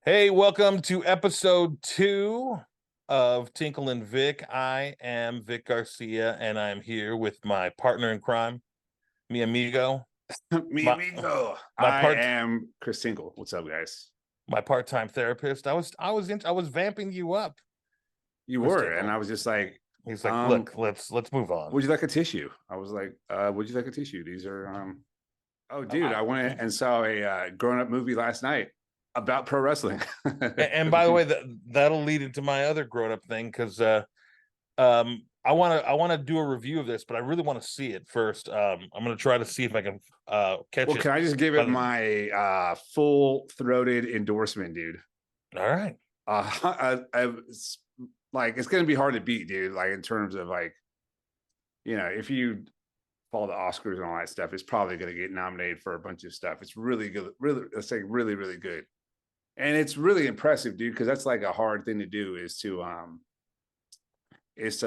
Hey, welcome to episode 2 of Tinkle and Vic. I am Vic Garcia, and I'm here with my partner in crime, mi amigo, Mi my amigo. my I part am Chris Tinkle. What's up, guys? my part-time therapist. I was vamping you up, You Chris were, and Tinkle. I was just like, He's like, look, let's move on. would you like a tissue? I was like, would you like a tissue? These are oh dude, I, I went and saw a grown-up movie last night about pro wrestling. and by the way, that'll lead into my other grown-up thing because I want to do a review of this, but I really want to see it first. I'm gonna try to see if I can catch Well, it. can I just give it But my full-throated endorsement, dude? all right. It's like it's gonna be hard to beat, dude. Like in terms of like, if you follow the Oscars and all that stuff, it's probably going to get nominated for a bunch of stuff. It's really good, really, let's say really, really good. And it's really impressive, dude, because that's like a hard thing to do is to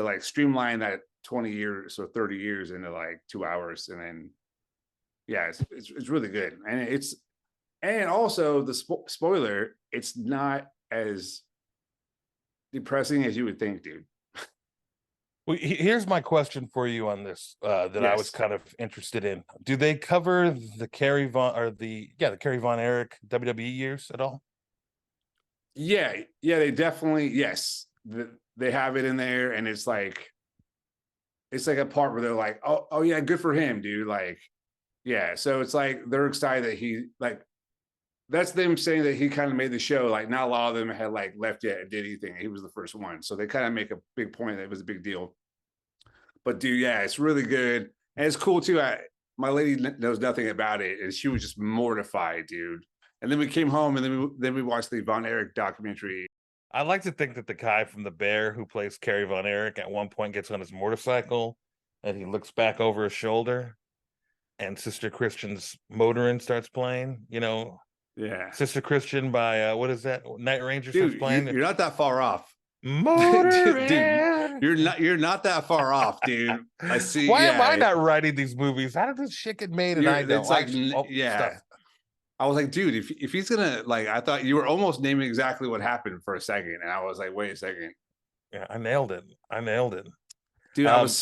like streamline that 20 years or 30 years into like 2 hours. And then yeah, it's really good. And also the spoiler, it's not as depressing as you would think, dude. Well, here's my question for you on this that I was Yes. kind of interested in. Do they cover the Kerry Von or the Kerry Von Erich WWE years at all? Yeah, yeah, they definitely, yes. They have it in there, and it's like a part where they're like, oh yeah, good for him, dude. Like, yeah. So it's like they're excited that he like that's them saying that he kind of made the show. Like, not a lot of them had like left yet and did anything. He was the first one. So they kind of make a big point that it was a big deal. But dude, yeah, it's really good. And it's cool too. My lady knows nothing about it, and she was just mortified, dude. And then we came home, and then we watched the Von Erich documentary. I like to think that the guy from The Bear who plays Kerry Von Erich at one point gets on his motorcycle and he looks back over his shoulder and Sister Christian's Motorin starts playing. Yeah, Sister Christian by what is that? Night Ranger starts dude, playing. you're not that far off. Dude, Motorin. you're not that far off, dude. I see. Why am I Yeah, not writing these movies? How did this shit get made and you're. I don't? It's like, Actually, oh, yeah. stuff. I was like, dude, if he's gonna like, I thought you were almost naming exactly what happened for a second, and I was like, wait a second, Yeah, I nailed it. I nailed it. dude. Um, I was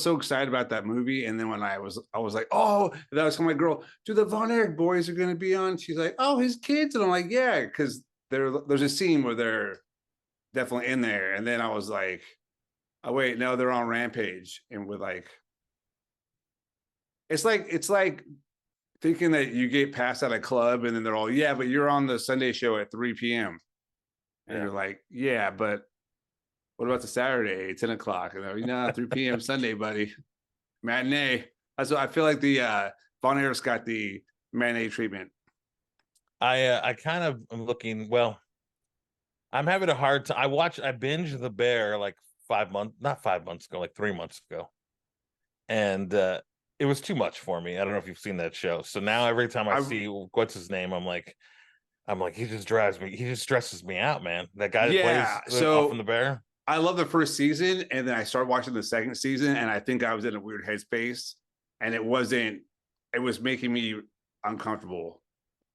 so excited about that movie, and then when I was like, oh, that was my girl. Dude, the Von Erich boys are gonna be on. She's like, oh, his kids, and I'm like, yeah, because there's a scene where they're definitely in there, and then I was like, oh wait, no, they're on Rampage, and with like, it's like thinking that you get passed at a club, and then they're all, yeah, but you're on the Sunday show at 3 p.m. And yeah. you're like, yeah, but what about the Saturday, 10 o'clock? And they're, 3 p.m. Sunday, buddy. Matinee. That's what I feel like the Von Erich's got the matinee treatment. I kind of am looking. Well, I'm having a hard time. I binged The Bear like 5 months, not 5 months ago, like 3 months ago, and it was too much for me. I don't know if you've seen that show. So now every time I I see what's his name, I'm like, he just drives me. He just stresses me out, man. That guy that plays Yeah. off from So The Bear. I love the first season, and then I started watching the second season, and I think I was in a weird headspace, and it was making me uncomfortable.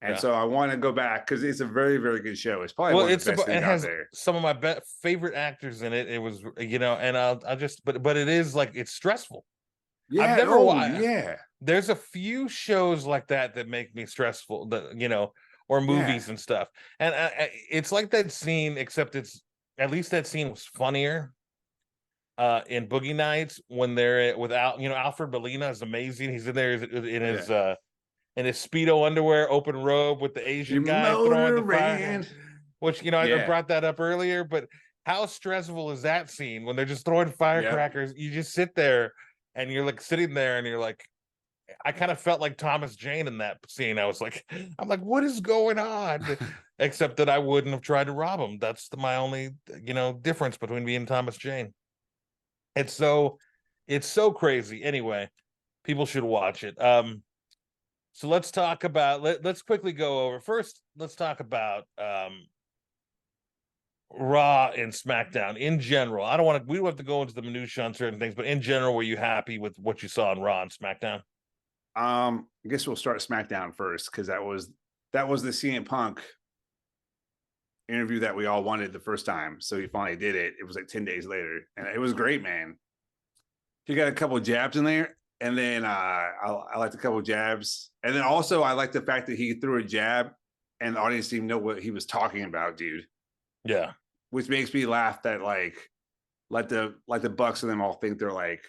And Yeah. so I want to go back because it's a very, very good show. It's probably Well, one of the best it things out has there. some of my favorite actors in it. It was, and I'll just, but it is like it's stressful. I've Yeah. never Oh, watched. yeah. There's a few shows like that make me stressful. Or Yeah. movies and stuff. And it's like that scene, except it's at least that scene was funnier. In Boogie Nights when they're without, Alfred Molina is amazing. He's in there Yeah. in his Speedo underwear, open robe with the Your Asian guy throwing motor the fire, ran. which I Yeah. brought that up earlier. But how stressful is that scene when they're just throwing Yep. firecrackers? You just sit there and you're like sitting there and you're like, I kind of felt like Thomas Jane in that scene. I'm like, what is going on? Except that I wouldn't have tried to rob him. That's my only, difference between me and Thomas Jane. It's so crazy. Anyway, people should watch it. So let's talk about let's quickly go over first. Let's talk about Raw and SmackDown in general. We don't have to go into the minutia on certain things, but in general, were you happy with what you saw on Raw and SmackDown? I guess we'll start SmackDown first because that was the CM Punk interview that we all wanted the first time. So he finally did it. It was like 10 days later, and it was great, man. He got a couple of jabs in there, and then I liked a couple of jabs, and then also I liked the fact that he threw a jab, and the audience didn't know what he was talking about, dude. Yeah, Which makes me laugh that like the Bucks and them all think they're like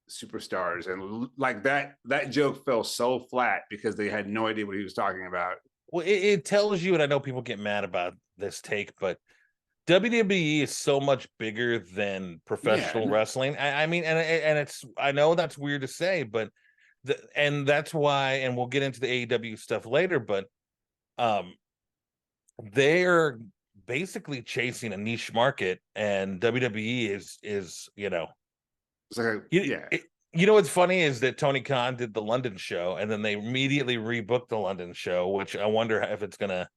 superstars, and like that joke fell so flat because they had no idea what he was talking about. well, it tells you, and I know people get mad about this take, but WWE is so much bigger than professional wrestling. I mean, and it's, I know that's weird to say, but and that's why, and we'll get into the AEW stuff later, but they're basically chasing a niche market, and WWE is It's like you know what's funny is that Tony Khan did the London show, and then they immediately rebooked the London show, which I wonder if it's gonna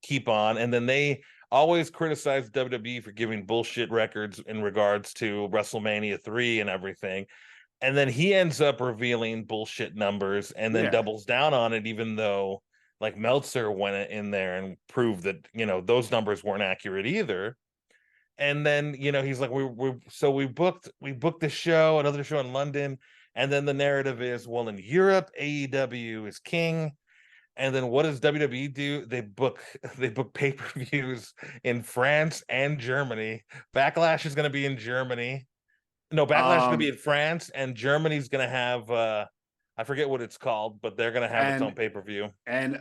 keep on. And then they always criticize WWE for giving bullshit records in regards to WrestleMania 3 and everything. And then he ends up revealing bullshit numbers and then doubles down on it, even though like Meltzer went in there and proved that, those numbers weren't accurate either. And then, he's like, we booked this show, another show in London. And then the narrative is, well, in Europe, AEW is king. And then what does WWE do? They book pay-per-views in France and Germany. Backlash is going to be in Germany. No, Backlash is going to be in France, and Germany's going to have I forget what it's called, but they're going to have its own pay-per-view. And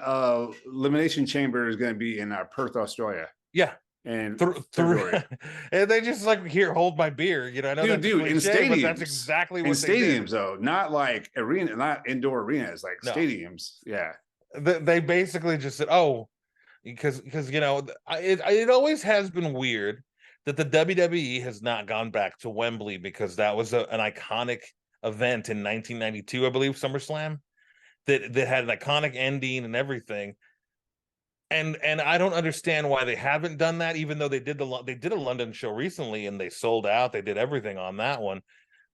Elimination Chamber is going to be in Perth, Australia. Yeah. And and they just like, here, hold my beer. I know dude, in stadiums, but that's exactly what they did. Did. Though, not like arena, not indoor arenas, like stadiums. Yeah. They basically just said, because it always has been weird that the WWE has not gone back to Wembley, because that was an iconic event in 1992, I believe, SummerSlam, that had an iconic ending and everything. And I don't understand why they haven't done that, even though they did a London show recently and they sold out. They did everything on that one.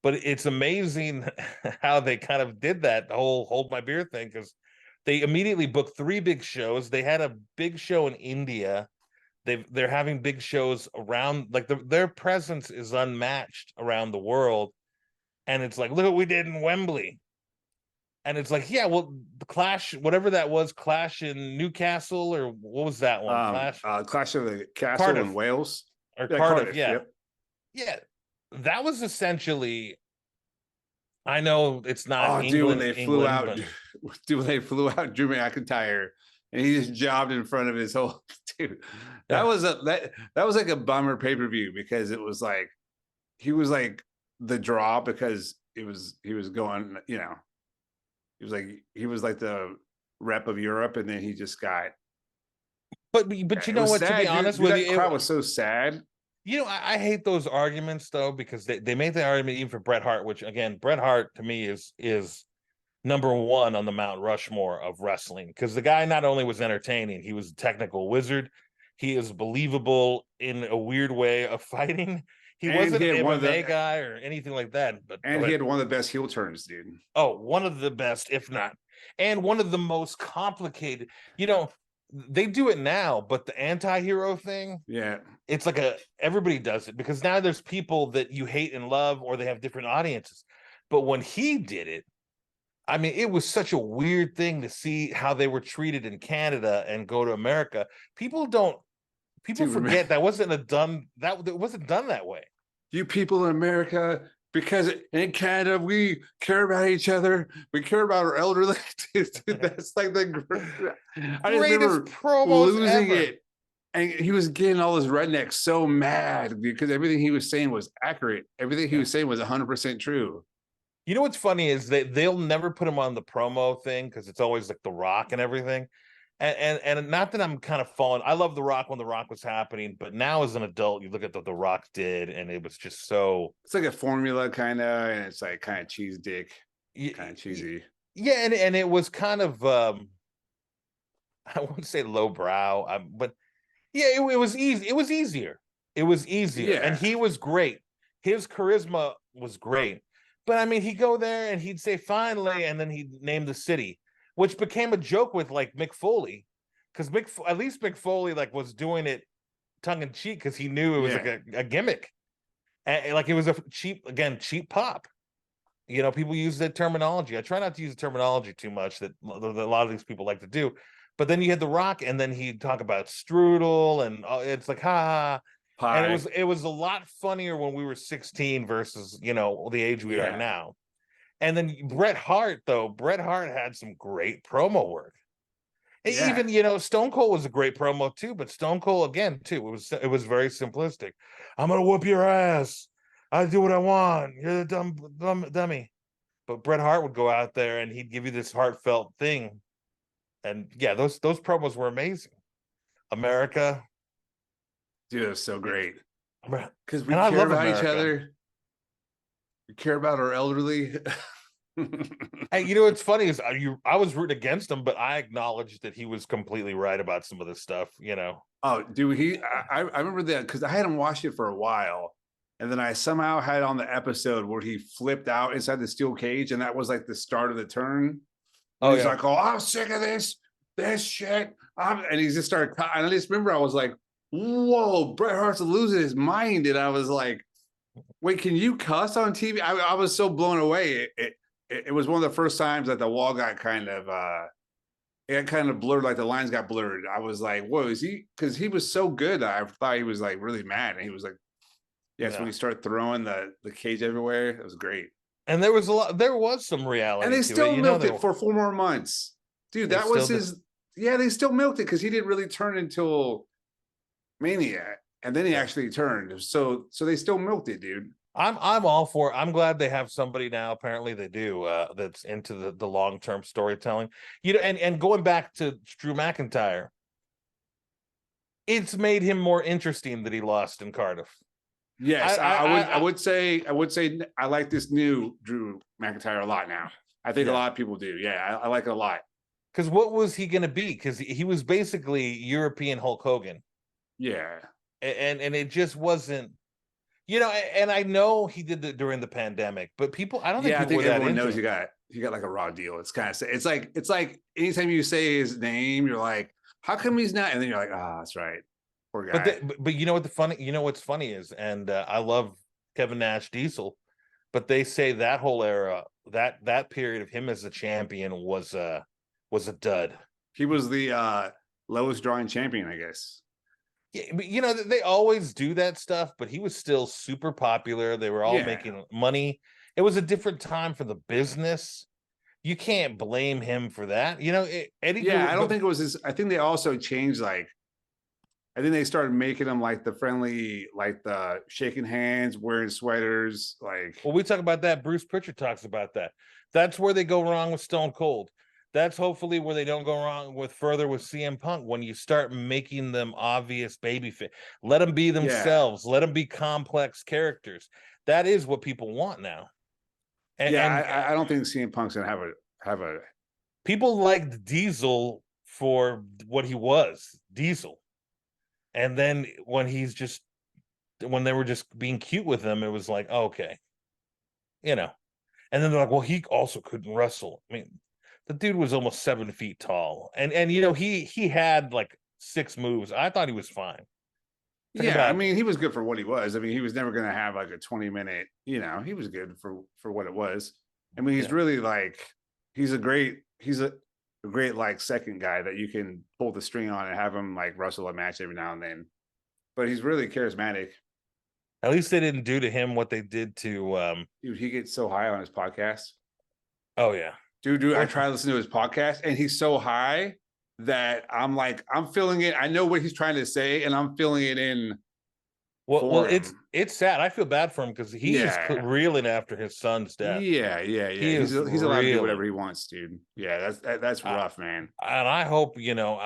But it's amazing how they kind of did that whole hold my beer thing, because they immediately booked 3 big shows. They had a big show in India. They're having big shows around, like their presence is unmatched around the world. And it's like, look what we did in Wembley. And it's like, yeah, well, the Clash, whatever that was, Clash in Newcastle, or what was that one? Clash of the Castle Cardiff. In Wales. Or Cardiff, yeah. Yep. Yeah. That was essentially, I know it's not England, dude, when they flew out, Drew McIntyre, and he just jobbed in front of his whole dude. That was like a bummer pay-per-view, because it was like he was like the draw, because he was going, he was like the rep of Europe, and then he just got. But you know what? Sad, to be honest with you, that crowd was so sad. I hate those arguments though, because they made the argument even for Bret Hart, which again, Bret Hart to me is number 1 on the Mount Rushmore of wrestling, because the guy not only was entertaining, he was a technical wizard. He is believable in a weird way of fighting. He wasn't an MMA guy or anything like that. And he had one of the best heel turns, dude. Oh, one of the best, if not. And one of the most complicated. They do it now, but the anti-hero thing, it's like everybody does it, because now there's people that you hate and love, or they have different audiences. But when he did it, I mean, it was such a weird thing to see how they were treated in Canada and go to America. People forget that wasn't done that way. You people in America, because in Canada we care about each other, we care about our elderly. That's like the greatest promos losing ever. It, and he was getting all his rednecks so mad because everything he was saying was accurate. Everything he was saying was 100% true. You know what's funny is they'll never put him on the promo thing, because it's always like The Rock and everything. And not that I'm kind of falling. I love The Rock when The Rock was happening, but now as an adult, you look at what The Rock did, and it was just so. It's like a formula kind of, and it's like kind of cheese dick, kind of cheesy. Yeah, and it was kind of I wouldn't say lowbrow, but yeah, it was easy. It was easier. Yeah. And he was great. His charisma was great. But I mean, he'd go there and he'd say finally, and then he'd name the city, which became a joke with like Mick Foley, because at least Mick Foley like was doing it tongue in cheek because he knew it was Yeah. like a gimmick, and like it was a cheap pop. You know, people use that terminology. I try not to use the terminology too much that a lot of these people like to do. But then you had The Rock, and then he'd talk about strudel, and it's like, ha. And Pie. it was a lot funnier when we were 16 versus, you know, the age we are Yeah. now. And then Bret Hart had some great promo work. Yeah. Even, you know, Stone Cold was a great promo too, but Stone Cold again too, it was very simplistic. I'm gonna whoop your ass. I do what I want. You're the dumb dummy. But Bret Hart would go out there and he'd give you this heartfelt thing. And yeah, those promos were amazing. America. Dude, it was so great. Because we And I care love about each America. other. We care about our elderly. Hey, you know what's funny is I was rooting against him, but I acknowledged that he was completely right about some of this stuff, you know. Oh, dude, I remember that because I hadn't watched it for a while. And then I somehow had on the episode where he flipped out inside the steel cage, and that was like the start of the turn. And he's like, "Oh, I'm sick of this shit." And he just started. And I just remember I was like, "Whoa, Bret Hart's losing his mind," and I was like, "Wait, can you cuss on TV?" I was so blown away. It was one of the first times that the wall got kind of it got kind of blurred, like the lines got blurred. I was like, "Whoa, is he?" Because he was so good. I thought he was like really mad, and he was like, "Yes." Yeah. When he started throwing the cage everywhere, it was great. And there was some reality And they to still it. You know, milked it for 4 more months, dude. they That was still did. his. Yeah, they still milked it because he didn't really turn until Mania, and then he actually turned. So they still milked it, dude. I'm all for it. I'm glad they have somebody now, apparently they do, that's into the long-term storytelling. You know, and going back to Drew McIntyre, it's made him more interesting that he lost in Cardiff. Yes, I would say I like this new Drew McIntyre a lot now. I think a lot of people do. Yeah, I like it a lot. Because what was he going to be? Because he was basically European Hulk Hogan. Yeah, And it just wasn't, you know. And I know he did it during the pandemic, but people, I don't think yeah. I people think were that everyone into knows it. you got like a raw deal. It's kind of it's like anytime you say his name, you're like, how come he's not? And then you're like, ah, that's right, poor guy. But you know what what's funny is, and I love Kevin Nash Diesel, but they say that whole era, that period of him as a champion was a dud. He was the lowest drawing champion, I guess. Yeah, but you know, they always do that stuff, but he was still super popular. They were all Yeah, making money. It was a different time for the business. You can't blame him for that. You know, Eddie yeah. Guerrero, I don't think it was his. I think they also changed like. I think they started making them like the friendly, like the shaking hands, wearing sweaters, like well, we talk about that. Bruce Pritchard talks about that. That's where they go wrong with Stone Cold. That's hopefully where they don't go wrong with further with CM Punk, when you start making them obvious baby fit. Let them be yeah, themselves. Let them be complex characters. That is what people want now. yeah. And I don't think CM Punk's gonna have a people liked Diesel for what he was, Diesel. And then when they were just being cute with him, it was like, oh, okay, you know. And then they're like, well, he also couldn't wrestle. I mean, the dude was almost 7 feet tall, and you know, he had like 6 moves. I thought he was fine. Think yeah. I about, mean, he was good for what he was. I mean, he was never gonna have like a 20-minute. He was good for what it was. I mean, he's really like he's a great like second guy that you can pull the string on and have him like wrestle a match every now and then. But he's really charismatic. at least they didn't do to him what they did to. Dude, he gets so high on his podcast. Oh yeah, Dude, I try to listen to his podcast, and he's so high that I'm like, I'm feeling it. I know what he's trying to say, and I'm feeling it in well, for him. it's sad. I feel bad for him because he is reeling after his son's death. Yeah. He He's is allowed to do whatever reeling. he wants, dude. Yeah, that's rough, man. And I hope, you know,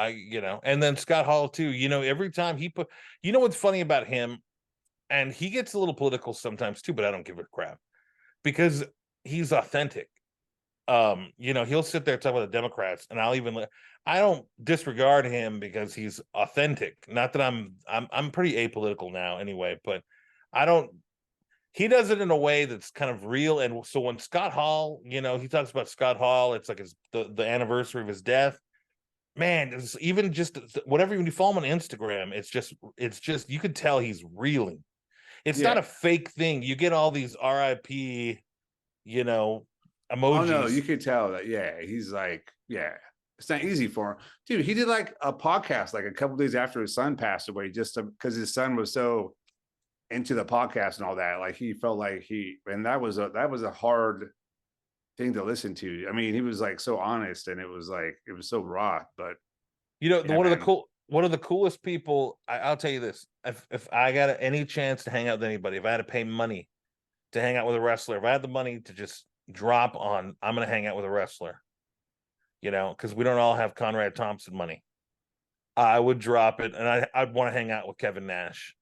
and then Scott Hall too. You know, every time you know what's funny about him, and he gets a little political sometimes too, but I don't give a crap because he's authentic. You know, he'll sit there talking about the Democrats, and I don't disregard him because he's authentic. Not that I'm pretty apolitical now anyway, but I don't. He does it in a way that's kind of real. And so when Scott Hall, you know, he talks about Scott Hall, it's like the anniversary of his death. man, even just whatever, when you follow him on Instagram, it's just you could tell he's reeling. It's not Yeah. a fake thing. You get all these RIP, you know, Oh no, emojis. you could tell that. Yeah, he's like, yeah, it's not easy for him, dude. He did like a podcast like a couple days after his son passed away, just because his son was so into the podcast and all that. Like he felt like and that was a hard thing to listen to. I mean, he was like so honest, and it was so raw. But You know, yeah, man. one of the coolest people. I'll tell you this: if I got any chance to hang out with anybody, if I had to pay money to hang out with a wrestler, if I had the money to just drop on, I'm going to hang out with a wrestler. You know, because we don't all have Conrad Thompson money. I would drop it, and I'd want to hang out with Kevin Nash.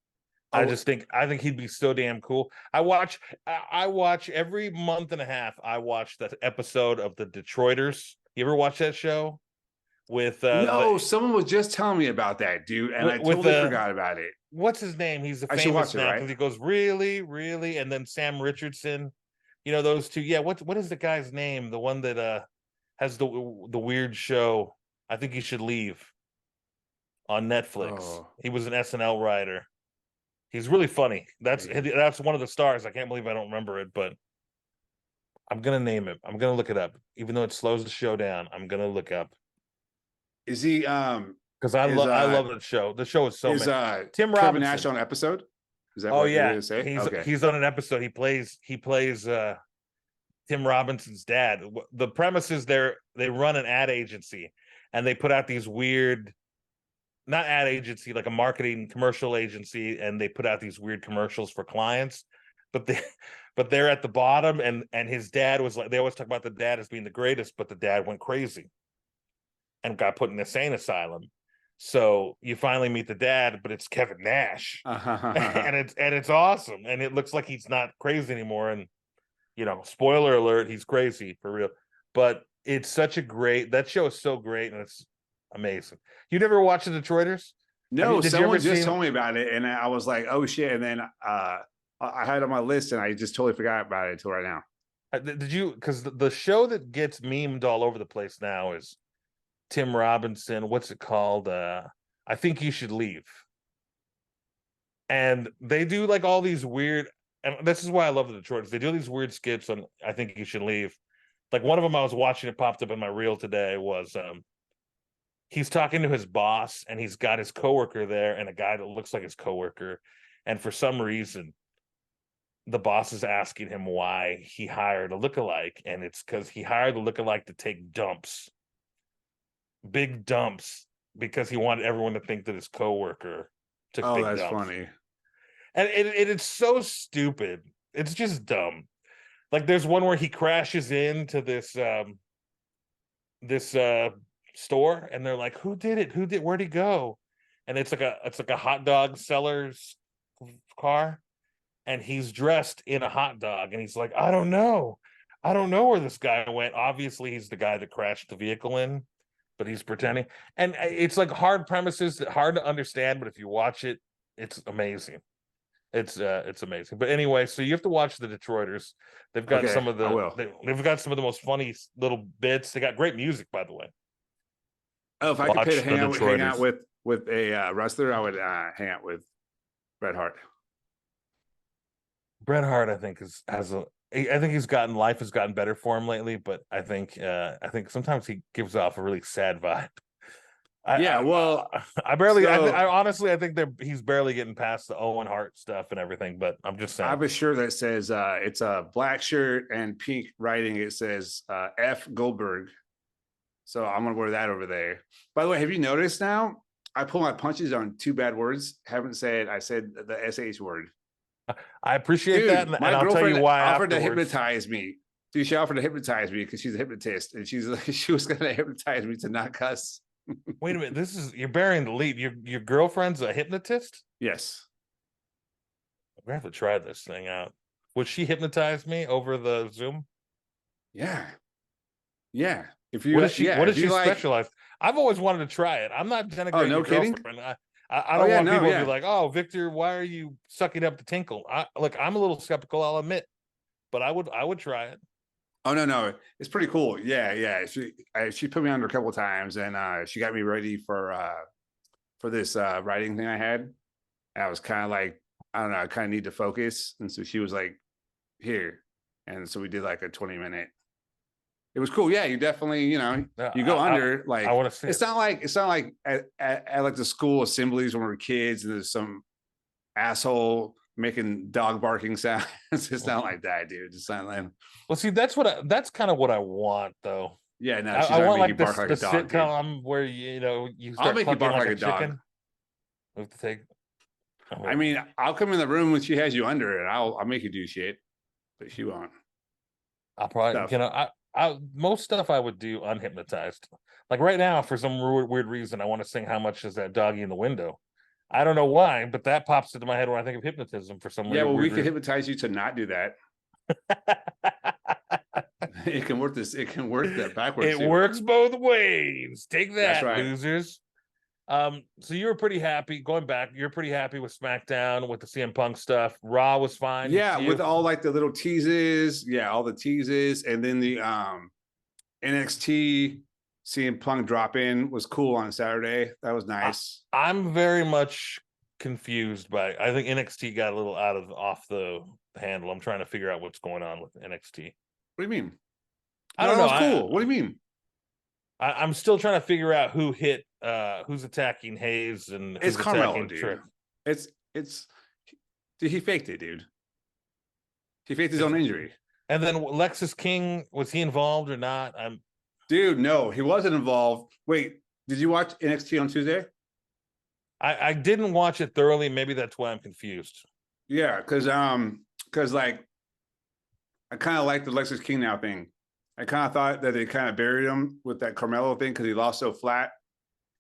I Oh, just I think he'd be so damn cool. I watch every month and a half. I watch that episode of the Detroiters. You ever watch that show with no, someone was just telling me about that, dude, and I with totally forgot about it. what's his name? He's I should famous watch it, now right? because he goes really, really, and then Sam Richardson. You know those two. Yeah, what is the guy's name? The one that has the weird show. I think he should leave on Netflix. Oh, He was an SNL writer. He's really funny. wait. That's one of the stars. I can't believe I don't remember it, but I'm gonna name it. I'm gonna look it up, even though it slows the show down. I'm gonna look up Is he because is I love the show. The show is so is Tim Kevin Nash Robinson. on episode? Is that Oh what you're yeah, gonna say? Okay. he's on an episode. He plays Tim Robinson's dad. The premise is they run an ad agency and they put out these weird, not ad agency, like a marketing commercial agency, and they put out these weird commercials for clients, but they're at the bottom, and his dad was like, they always talk about the dad as being the greatest, but the dad went crazy and got put in an insane asylum. So you finally meet the dad, but it's Kevin Nash. And it's awesome. And it looks like he's not crazy anymore. And you know, spoiler alert, he's crazy for real. But it's such a that show is so great, and it's amazing. You never watched the Detroiters? No, Did you ever someone just see? told me about it, and I was like, "Oh shit!" And then I had it on my list, and I just totally forgot about it until right now. Did you? Because the show that gets memed all over the place now is Tim Robinson. What's it called? I think you should leave. And they do like all these weird, and this is why I love the Detroiters. They do these weird skits on I think you should leave. Like one of them I was watching, it popped up in my reel today, was he's talking to his boss and he's got his coworker there and a guy that looks like his coworker. And for some reason, the boss is asking him why he hired a lookalike. And it's because he hired a lookalike to take dumps, big dumps, because he wanted everyone to think that his coworker took Oh, big that's dumps. funny. And it's so stupid. It's just dumb. Like there's one where he crashes into this store and they're like, who did it, where'd he go? And it's like a hot dog seller's car, and he's dressed in a hot dog, and he's like, I don't know where this guy went. Obviously he's the guy that crashed the vehicle in, but he's pretending. And it's like hard premises that hard to understand, but if you watch it, it's amazing. It's amazing. But anyway, so you have to watch the Detroiters. They've got Okay, I will. they've got some of the most funny little bits. They got great music, by the way. Oh, if I could pay to Watch the hang out Detroiters. with a wrestler, I would hang out with Bret Hart. Bret Hart, I think, I think life has gotten better for him lately, but I think sometimes he gives off a really sad vibe. Yeah, well, I so honestly, I think he's barely getting past the Owen Hart stuff and everything, but I'm just I saying. have a shirt that says it's a black shirt and pink writing. It says F Goldberg. So I'm gonna wear that over there. By the way, have you noticed now? I pull my punches on two bad words. I said the SH word. I appreciate Dude, that, and my I'll tell girlfriend you why offered to afterwards. hypnotize me. Dude, she offered to hypnotize me because she's a hypnotist, and she was gonna hypnotize me to not cuss. Wait a minute, you're burying the lead. Your girlfriend's a hypnotist? Yes. We have to try this thing out. Would she hypnotize me over the Zoom? Yeah. Yeah. If you, What does she? yeah, What does if you she like, specialize? I've always wanted to try it. I'm not denigrating no your kidding. girlfriend. I Oh don't yeah, want no, people to yeah. be like, "Oh, Victor, why are you sucking up to Tinkle?" Look, I'm a little skeptical, I'll admit, but I would try it. Oh no, it's pretty cool. Yeah. She put me under a couple of times, and she got me ready for this writing thing I had. And I was kind of like, I don't know, I kind of need to focus, and so she was like, "Here," and so we did like a 20-minute. It was cool. Yeah, you definitely, you go under I like want to see it's it. not like at like the school assemblies when we're kids and there's some asshole making dog barking sounds. It's not like that, dude. It's not like Well, see, that's kind of what I want, though. yeah, no, I she's not gonna want make you like bark this like the a dog, dude. sitcom where you I'll start make you clucking bark like like a a dog. chicken. We have to take. I mean, I'll come in the room when she has you under it. I'll make you do shit, but she won't. I'll probably, Stuff. I most stuff I would do unhypnotized. Like right now, for some weird reason, I want to sing "How Much Is That Doggy in the Window." I don't know why, but that pops into my head when I think of hypnotism for some Yeah, well, we weird can reason. hypnotize you to not do that. It can work this. It can work that backwards It too. works both ways. Take That's that, right. losers. So you were pretty happy going back. You're pretty happy with SmackDown with the CM Punk stuff. Raw was fine. Yeah, To you? with all like the little teases. Yeah, all the teases, and then the NXT CM Punk drop in was cool on Saturday. That was nice. I'm very much confused by. I think NXT got a little off the handle. I'm trying to figure out what's going on with NXT. What do you mean? I No, don't that know. was cool. What do you mean? I'm still trying to figure out who hit who's attacking Hayes and It's who's Carmelo, attacking dude. Trick. It's dude, he faked it, dude. He faked his own injury. And then Lexus King, was he involved or not? Dude, no, he wasn't involved. Wait, did you watch NXT on Tuesday? I didn't watch it thoroughly. Maybe that's why I'm confused. Yeah, because like I kind of like the Lexus King now thing. I kind of thought that they kind of buried him with that Carmelo thing because he lost so flat,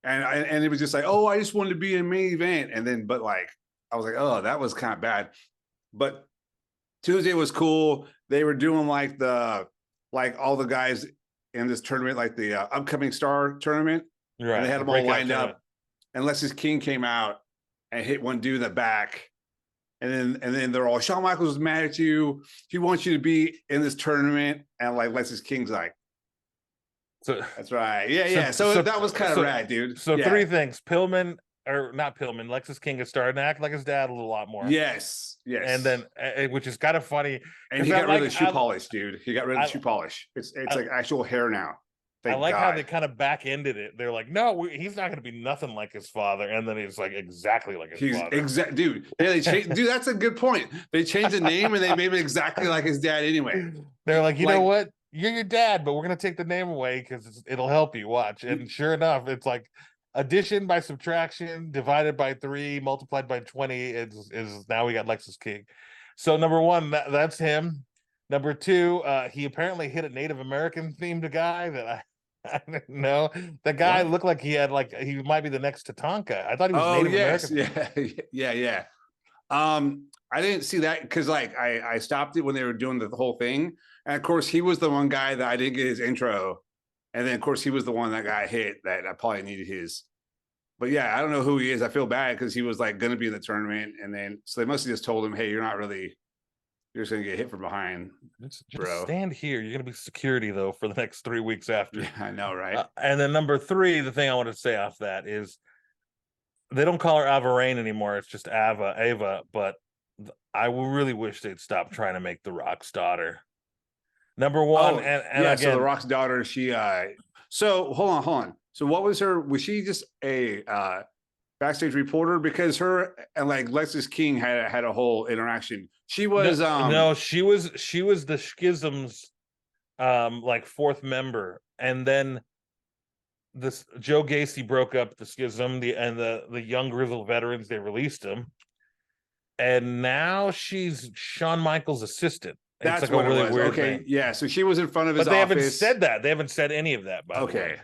and it was just like, oh, I just wanted to be in main event, and then but like I was like, oh, that was kind of bad. But Tuesday was cool. They were doing like all the guys in this tournament, like the upcoming star tournament, Right. And they had them all lined up. And Lexus King came out and hit one dude in the back. And then they're all, Shawn Michaels is mad at you. He wants you to be in this tournament. And like Lexus King's like, so that's right. Yeah. So that was kind of rad, dude. So three things. Pillman, or not Pillman, Lexus King is starting to act like his dad a lot more. Yes. And then, which is kind of funny. And he got rid of the shoe polish, dude. He got rid of the shoe polish. It's like actual hair now. I like how they kind of back-ended it. They're like, no, he's not going to be nothing like his father. And then he's like exactly like his father. Dude. Yeah, they changed. Dude, that's a good point. They changed the name and they made it exactly like his dad anyway. They're like, you know what? You're your dad, but we're going to take the name away because it'll help you. Watch. And sure enough, it's like addition by subtraction divided by 3 multiplied by 20 is now we got Lexus King. So number one, that's him. Number 2, he apparently hit a Native American themed guy that I didn't know. The guy looked like he might be the next Tatanka. I thought he was Native American. Yeah. I didn't see that because like I stopped it when they were doing the whole thing. And of course, he was the one guy that I didn't get his intro. And then of course he was the one that got hit that I probably needed his. But yeah, I don't know who he is. I feel bad because he was like gonna be in the tournament. And then so they must have just told him, hey, you're just gonna get hit from behind, just bro. Stand here. You're gonna be security though for the next 3 weeks after. Yeah, I know, right? And then number 3, the thing I want to say off that is they don't call her Ava Rain anymore. It's just Ava. But I really wish they'd stop trying to make The Rock's daughter. Number 1, and yeah. again, So The Rock's daughter, she. So hold on. So what was her? Was she just a backstage reporter? Because her and like Lexus King had a whole interaction. She was no, she was the Schism's like 4th member, and then this Joe Gacy broke up the Schism, the young grizzled veterans, they released him, and now she's Shawn Michaels' assistant. That's like what a really it was. weird Okay, thing. yeah. So she was in front of his office. But they haven't office. said that. They haven't said any of that. By the way.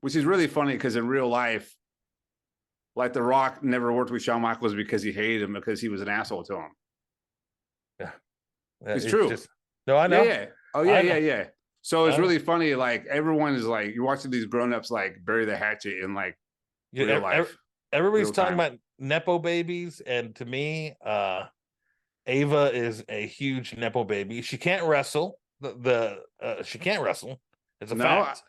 Which is really funny because in real life, like The Rock never worked with Shawn Michaels because he hated him because he was an asshole to him. Yeah, it's true. No, I know. Yeah. Oh yeah. So it's really funny. Like everyone is like, you're watching these grown-ups like bury the hatchet in like real life. Everybody's talking about Nepo babies, and to me, Ava is a huge Nepo baby. She can't wrestle. she can't wrestle. It's a No, fact.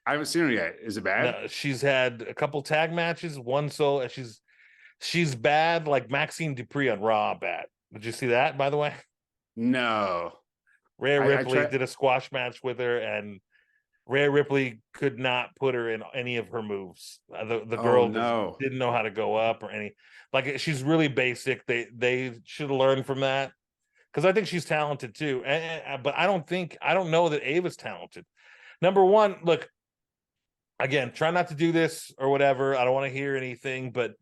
I haven't seen her yet. Is it bad? No, she's had a couple tag matches, one solo, and she's bad like Maxine Dupree on Raw. Bad. Did you see that, by the way? No. Rhea I Ripley try. did a squash match with her, and Rhea Ripley could not put her in any of her moves. The Oh girl no. didn't know how to go up or any. Like, she's really basic. They should have learned from that, because I think she's talented too. But I don't know that Ava's talented. Number one, look, again, try not to do this or whatever. I don't want to hear anything, but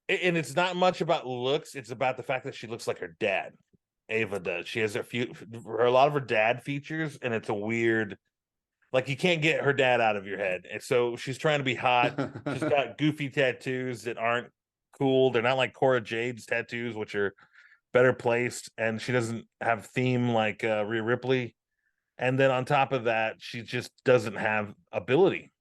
and it's not much about looks. It's about the fact that she looks like her dad. Ava does. She has a lot of her dad features, and it's a weird. Like, you can't get her dad out of your head. And so she's trying to be hot. She's got goofy tattoos that aren't cool. They're not like Cora Jade's tattoos, which are better placed. And she doesn't have theme like Rhea Ripley. And then on top of that, she just doesn't have ability.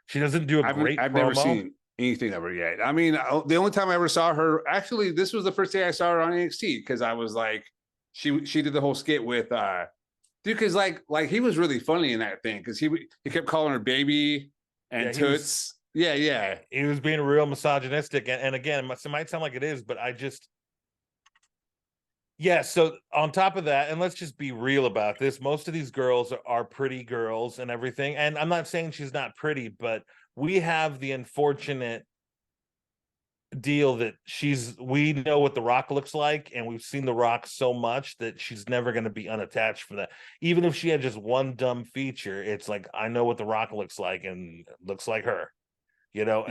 She doesn't do a great I've promo. never seen anything of her yet. I mean, the only time I ever saw her, actually, this was the first day I saw her on NXT, because I was like, she did the whole skit with dude, because like he was really funny in that thing, because he kept calling her baby and toots. Yeah. He was being real misogynistic. And again, it might sound like it is, but yeah, so on top of that, and let's just be real about this, most of these girls are pretty girls and everything. And I'm not saying she's not pretty, but we have the unfortunate deal that we know what The Rock looks like, and we've seen The Rock so much that she's never going to be unattached from that. Even if she had just one dumb feature, it's like, I know what The Rock looks like, and it looks like her, Yeah.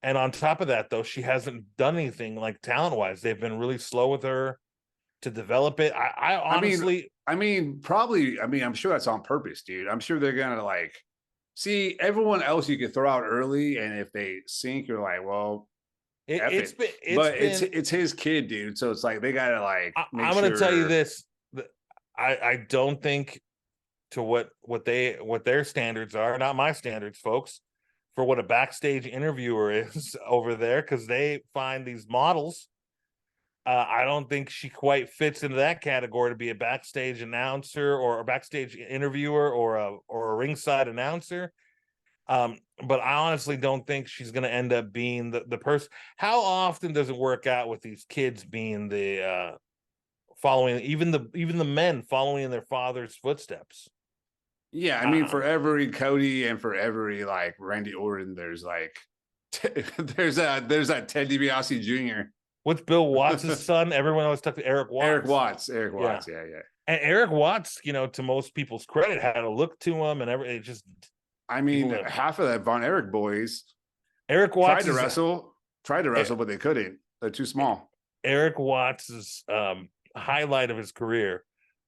and on top of that, though, she hasn't done anything like talent-wise. They've been really slow with her to develop it. I honestly, probably. I mean, I'm sure that's on purpose, dude. I'm sure they're gonna like see everyone else you could throw out early, and if they sink, you're like, well, it's his kid, dude. So it's like they gotta like. I'm gonna tell you this: I don't think to what their standards are, not my standards, folks, for what a backstage interviewer is over there, because they find these models. I don't think she quite fits into that category to be a backstage announcer or a backstage interviewer or a ringside announcer. But I honestly don't think she's going to end up being the person. How often does it work out with these kids being the following, even the men following in their father's footsteps? Yeah, I mean, for every Cody and for every like Randy Orton, there's like there's that Ted DiBiase Jr. What's Bill Watts' son? Everyone always talks to Eric Watts. Eric Watts, yeah. And Eric Watts, to most people's credit, had a look to him, and it just. I mean, half of that Von Erich boys. Eric Watts tried to wrestle, but they couldn't. They're too small. Eric Watts' highlight of his career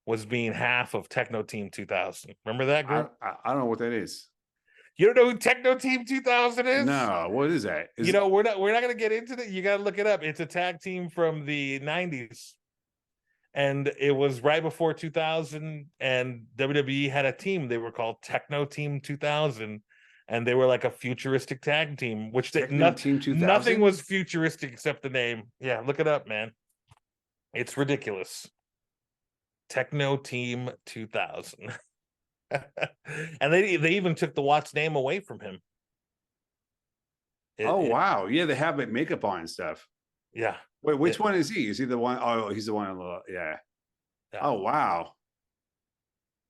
was being half of Techno Team 2000. Remember that group? I don't know what that is. You don't know who Techno Team 2000 is? No, what is that? We're not going to get into that. You got to look it up. It's a tag team from the 90s. And it was right before 2000, and WWE had a team. They were called Techno Team 2000, and they were like a futuristic tag team, which Team 2000? Nothing was futuristic except the name. Yeah, look it up, man. It's ridiculous. Techno Team 2000. And they even took the Watts name away from him. Wow. Yeah, they have makeup on and stuff. Yeah. Wait, which one is he? Is he the one? Oh, he's the one. Yeah. Oh, wow.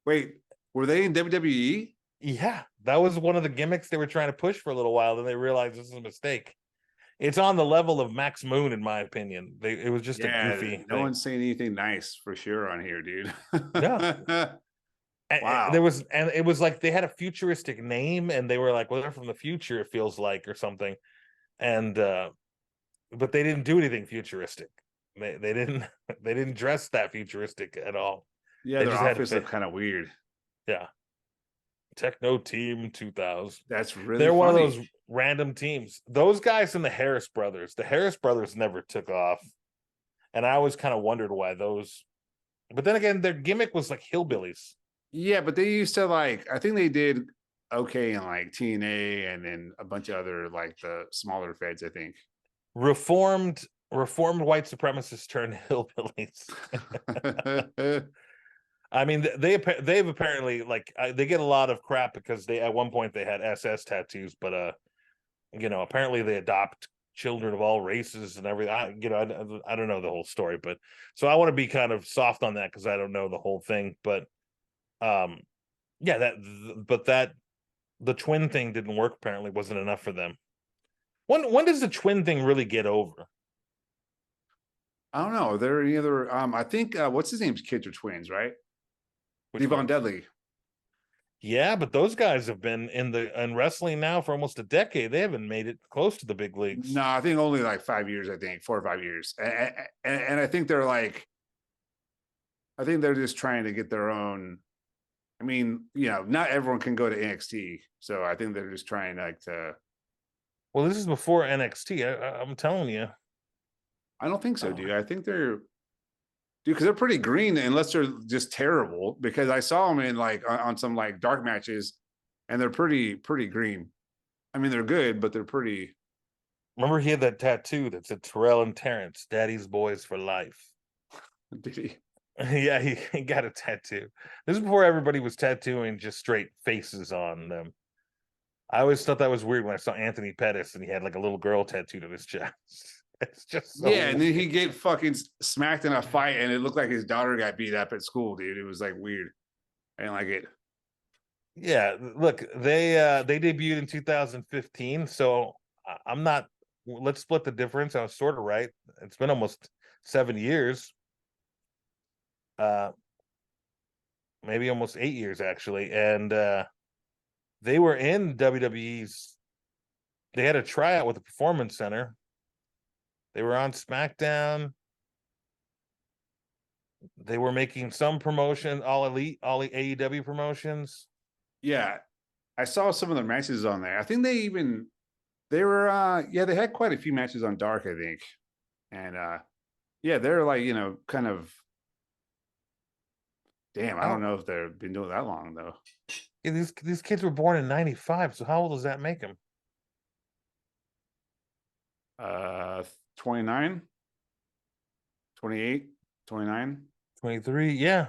Wait, were they in WWE? Yeah, that was one of the gimmicks they were trying to push for a little while. Then they realized this is a mistake. It's on the level of Max Moon, in my opinion. It was just a goofy. No one's saying anything nice for sure on here, dude. No. Wow. It was like they had a futuristic name, and they were like, well, they're from the future, it feels like, or something. And but they didn't do anything futuristic. They didn't dress that futuristic at all. Yeah, their outfits look kind of weird. Yeah. Techno Team 2000. That's really They're funny. One of those random teams. Those guys and the Harris brothers. The Harris brothers never took off. And I always kind of wondered why those. But then again, their gimmick was like hillbillies. Yeah, but they used to I think they did okay in like TNA and then a bunch of other like the smaller feds, I think. Reformed white supremacists turned hillbillies. I mean, they've apparently like they get a lot of crap because they at one point they had SS tattoos, but apparently they adopt children of all races and everything. I don't know the whole story, but so I want to be kind of soft on that because I don't know the whole thing. But yeah, that the twin thing didn't work. Apparently, wasn't enough for them. When does the twin thing really get over? I don't know. Are there any other? I think what's his name's kids are twins, right? Which Devon one? Deadly. Yeah, but those guys have been in wrestling now for almost a decade. They haven't made it close to the big leagues. No, I think only like 5 years. I think 4 or 5 years, and I think they're like, I think they're just trying to get their own. I mean, not everyone can go to NXT, so I think they're just trying like to. Well, this is before NXT. I'm telling you. I don't think so, dude. I think dude, because they're pretty green unless they're just terrible. Because I saw them in like on some like dark matches, and they're pretty green. I mean, they're good, but they're pretty. Remember, he had that tattoo that said Terrell and Terrence, Daddy's boys for life. Did he? Yeah, he got a tattoo. This is before everybody was tattooing just straight faces on them. I always thought that was weird when I saw Anthony Pettis and he had like a little girl tattooed on his chest. It's just so yeah, and then he get fucking smacked in a fight, and it looked like his daughter got beat up at school, dude. It was like weird. I didn't like it. Yeah, look, they debuted in 2015, so I'm not. Let's split the difference. I was sort of right. It's been almost 7 years. Maybe almost 8 years actually, and they were in WWE's. They had a tryout with the Performance Center. They were on SmackDown. They were making some promotion, all elite, all AEW promotions. Yeah, I saw some of their matches on there. I think they were they had quite a few matches on Dark, I think. And yeah, they're like, kind of damn, I don't know if they've been doing that long though. Yeah, these kids were born in 95, so how old does that make them? 29, 28, 29. 23, yeah.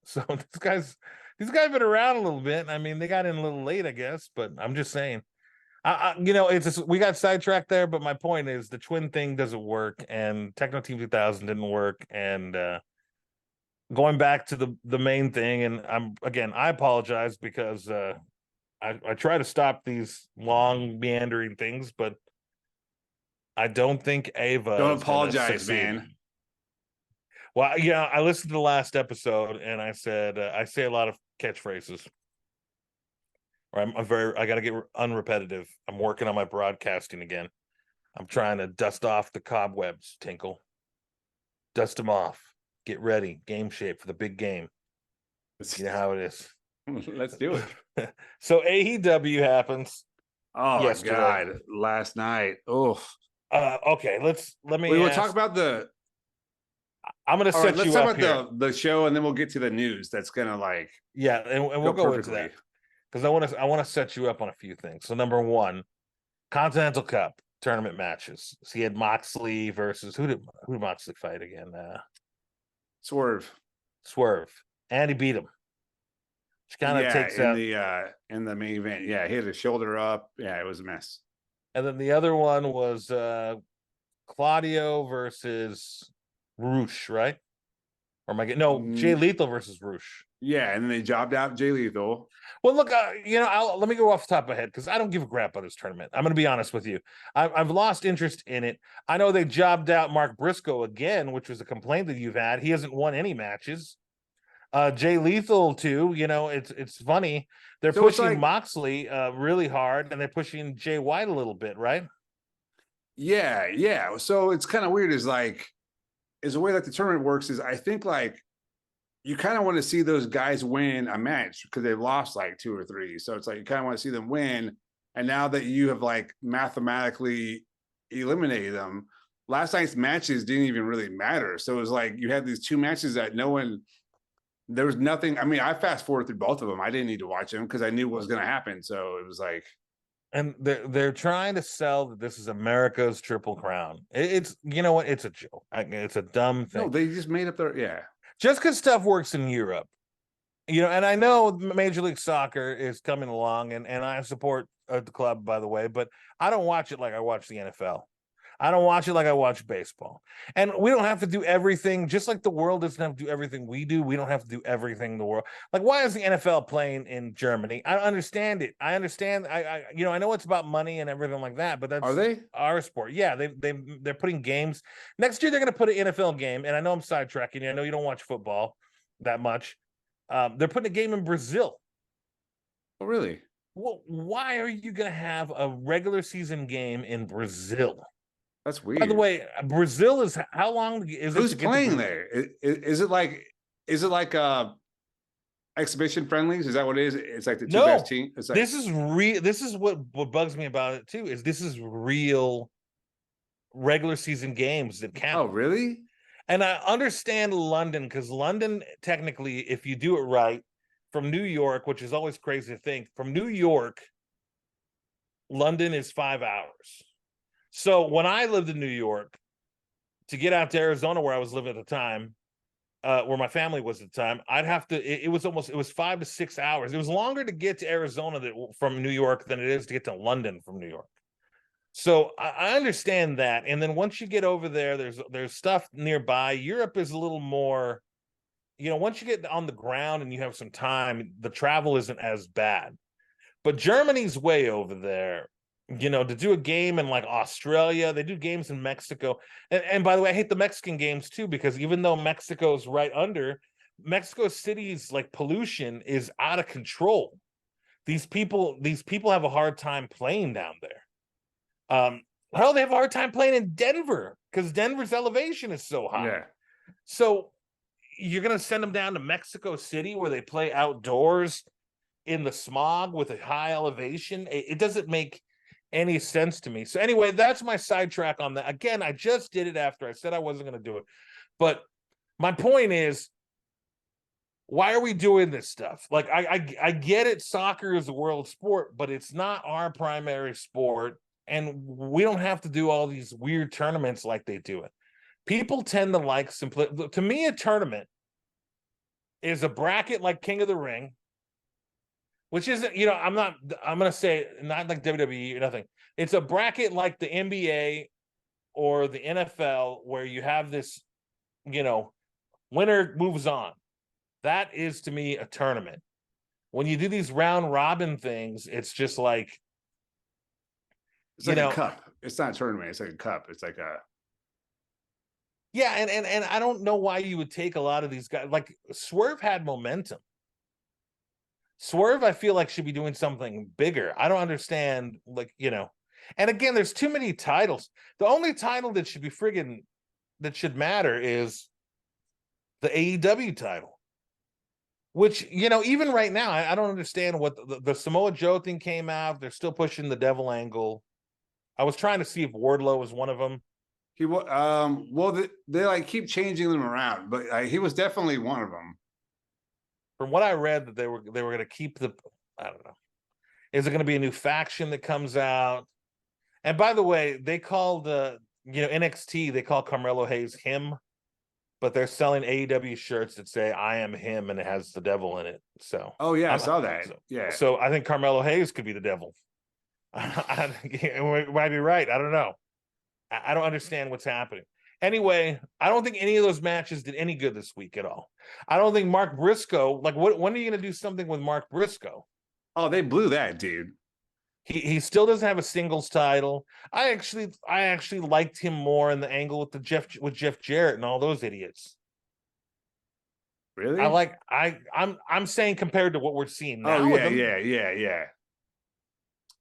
So these guys been around a little bit. I mean, they got in a little late, I guess, but I'm just saying. It's just, we got sidetracked there, but my point is the twin thing doesn't work, and Techno Team 2000 didn't work, and going back to the main thing, and I apologize because I try to stop these long meandering things, but I don't think Ava. Don't apologize, man. Well, yeah, I listened to the last episode, and I said I say a lot of catchphrases. Or I got to get unrepetitive. I'm working on my broadcasting again. I'm trying to dust off the cobwebs, Tinkle. Dust them off. Get ready. Game shape for the big game. You know how it is. Let's do it. So AEW happens. Oh yesterday. My God. Last night. Oh. Okay, let me we'll talk about the I'm gonna set let's you talk up about here. The show, and then we'll get to the news. That's gonna like and we'll go into that. Because I want to set you up on a few things. So number one, Continental Cup tournament matches. So he had Moxley versus who did Moxley fight again? Swerve, and he beat him. Which kind of takes out in the main event. Yeah, he had his shoulder up. Yeah, it was a mess. And then the other one was Claudio versus Roosh, right? Or am I getting Jay Lethal versus Roosh? Yeah, and then they jobbed out Jay Lethal. Well, look, let me go off the top of my head because I don't give a crap about this tournament. I'm going to be honest with you. I've lost interest in it. I know they jobbed out Mark Briscoe again, which was a complaint that you've had. He hasn't won any matches. Jay Lethal too. It's funny. They're pushing Moxley really hard, and they're pushing Jay White a little bit, right? Yeah. So it's kind of weird. Is the way that the tournament works is I think like you kind of want to see those guys win a match because they've lost like 2 or 3. So it's like you kind of want to see them win. And now that you have like mathematically eliminated them, last night's matches didn't even really matter. So it was like you had these 2 matches that there was nothing. I mean, I fast forward through both of them. I didn't need to watch them because I knew what was going to happen. So it was like. And they're trying to sell that this is America's Triple Crown. It's you know what? It's a joke. It's a dumb thing. No, they just made up their just because stuff works in Europe, and I know Major League Soccer is coming along, and I support the club, by the way, but I don't watch it like I watch the NFL. I don't watch it like I watch baseball. And we don't have to do everything, just like the world doesn't have to do everything we do. We don't have to do everything in the world. Like, why is the NFL playing in Germany? I understand it. I understand. I know it's about money and everything like that, but that's Are they? our sport. Yeah, they're putting games. Next year, they're going to put an NFL game. And I know I'm sidetracking you. I know you don't watch football that much. They're putting a game in Brazil. Oh, really? Well, why are you going to have a regular season game in Brazil? That's weird. By the way, Brazil is how long is Who's it? playing there? Is it like exhibition friendlies? Is that what it is? It's like the two best teams. It's like, this is real. This is what bugs me about it too. Is this is real regular season games that count? Oh, really? And I understand London, because London, technically, if you do it right, from New York, which is always crazy to think, from New York, London is 5 hours. So when I lived in New York, to get out to Arizona, where I was living at the time, where my family was at the time, I'd have to. It was 5 to 6 hours. It was longer to get to Arizona from New York than it is to get to London from New York. So I understand that. And then once you get over there, there's stuff nearby. Europe is a little more, once you get on the ground and you have some time, the travel isn't as bad. But Germany's way over there. To do a game in like Australia, they do games in Mexico. And by the way, I hate the Mexican games too, because even though Mexico's right under, Mexico City's like pollution is out of control. These people have a hard time playing down there. Hell, they have a hard time playing in Denver because Denver's elevation is so high. Yeah. So you're gonna send them down to Mexico City where they play outdoors in the smog with a high elevation? It doesn't make any sense to me. So anyway, that's my sidetrack on that. Again, I just did it after I said I wasn't going to do it. But my point is, why are we doing this stuff? Like, I get it. Soccer is a world sport, but it's not our primary sport. And we don't have to do all these weird tournaments like they do it. People tend to like simply. To me, a tournament is a bracket like King of the Ring, which isn't, I'm going to say not like WWE or nothing. It's a bracket like the NBA or the NFL where you have this, winner moves on. That is, to me, a tournament. When you do these round robin things, it's just like, it's like a cup. It's not a tournament. It's like a cup. It's like a. Yeah. And I don't know why you would take a lot of these guys. Like Swerve had momentum. Swerve, I feel like, should be doing something bigger. I don't understand, and again, there's too many titles. The only title that should matter is the AEW title, which, even right now, I don't understand what the Samoa Joe thing came out. They're still pushing the devil angle. I was trying to see if Wardlow was one of them. They like keep changing them around, but he was definitely one of them. From what I read, that they were going to keep I don't know. Is it going to be a new faction that comes out? And by the way, they called NXT, they call Carmelo Hayes him, but they're selling AEW shirts that say "I am him" and it has the devil in it. So, oh yeah, I saw that. Yeah. So I think Carmelo Hayes could be the devil. It might be right. I don't know. I don't understand what's happening. Anyway, I don't think any of those matches did any good this week at all. I don't think Mark Briscoe, when are you going to do something with Mark Briscoe? Oh, they blew that, dude. He still doesn't have a singles title. I actually liked him more in the angle with Jeff Jarrett and all those idiots. Really? I'm saying compared to what we're seeing now. Oh yeah.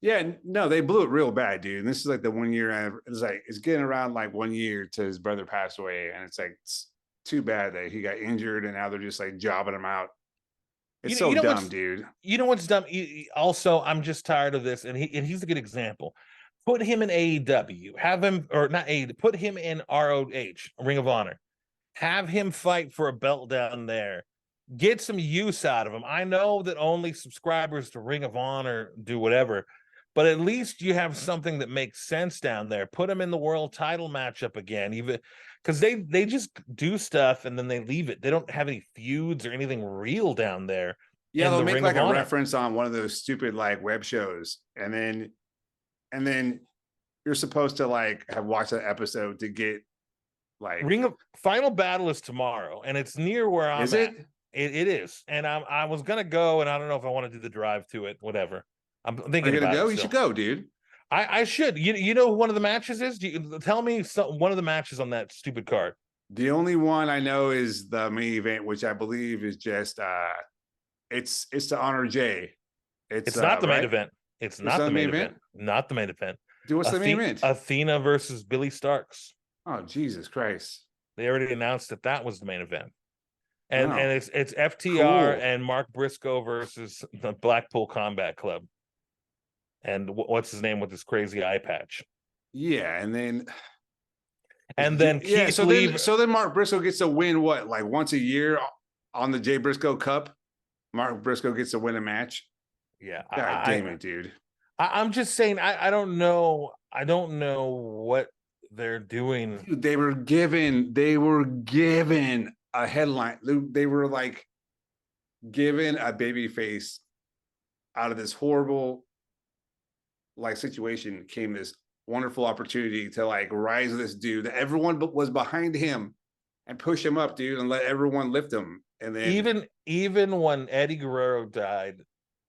Yeah, no, they blew it real bad, dude. And this is like the 1 year. It's getting around like 1 year to his brother passed away, and it's too bad that he got injured, and now they're just like jobbing him out. It's so dumb, dude. You know what's dumb? Also, I'm just tired of this, and he's a good example. Put him in AEW, have him, or not AEW, put him in ROH, Ring of Honor. Have him fight for a belt down there. Get some use out of him. I know that only subscribers to Ring of Honor do whatever, but at least you have something that makes sense down there. Put them in the world title matchup again, even because they just do stuff and then they leave it. They don't have any feuds or anything real down there. Yeah, in they'll the make Ring like of a Honor. reference on one of those stupid like web shows, and then you're supposed to like have watched that episode to get like Ring of Final Battle is tomorrow, and it's near where I'm is at. it? It is, and I was gonna go, and I don't know if I want to do the drive to it. Whatever. I'm Are thinking you gonna about go? it You still. should go, dude. I should. You know who one of the matches is? Tell me one of the matches on that stupid card. The only one I know is the main event, which I believe is just it's to honor Jay. It's not the main right? event. It's It's not not the the main main event. event? Not the main event. Dude, what's the main event? Athena versus Billy Starks. Oh, Jesus Christ. They already announced that was the main event. And Oh, it's FTR cool. and Mark Briscoe versus the Blackpool Combat Club. And what's his name with this crazy eye patch? Yeah, and then Keith so Lee. so then Mark Briscoe gets to win what, like once a year on the Jay Briscoe Cup? Mark Briscoe gets to win a match. Yeah, God damn it, dude. I'm just saying I don't know. I don't know what they're doing. Dude, they were given a headline. They were like given a baby face out of this horrible like situation came this wonderful opportunity to like rise this dude that everyone was behind him and push him up, dude, and let everyone lift him. And then even when Eddie Guerrero died,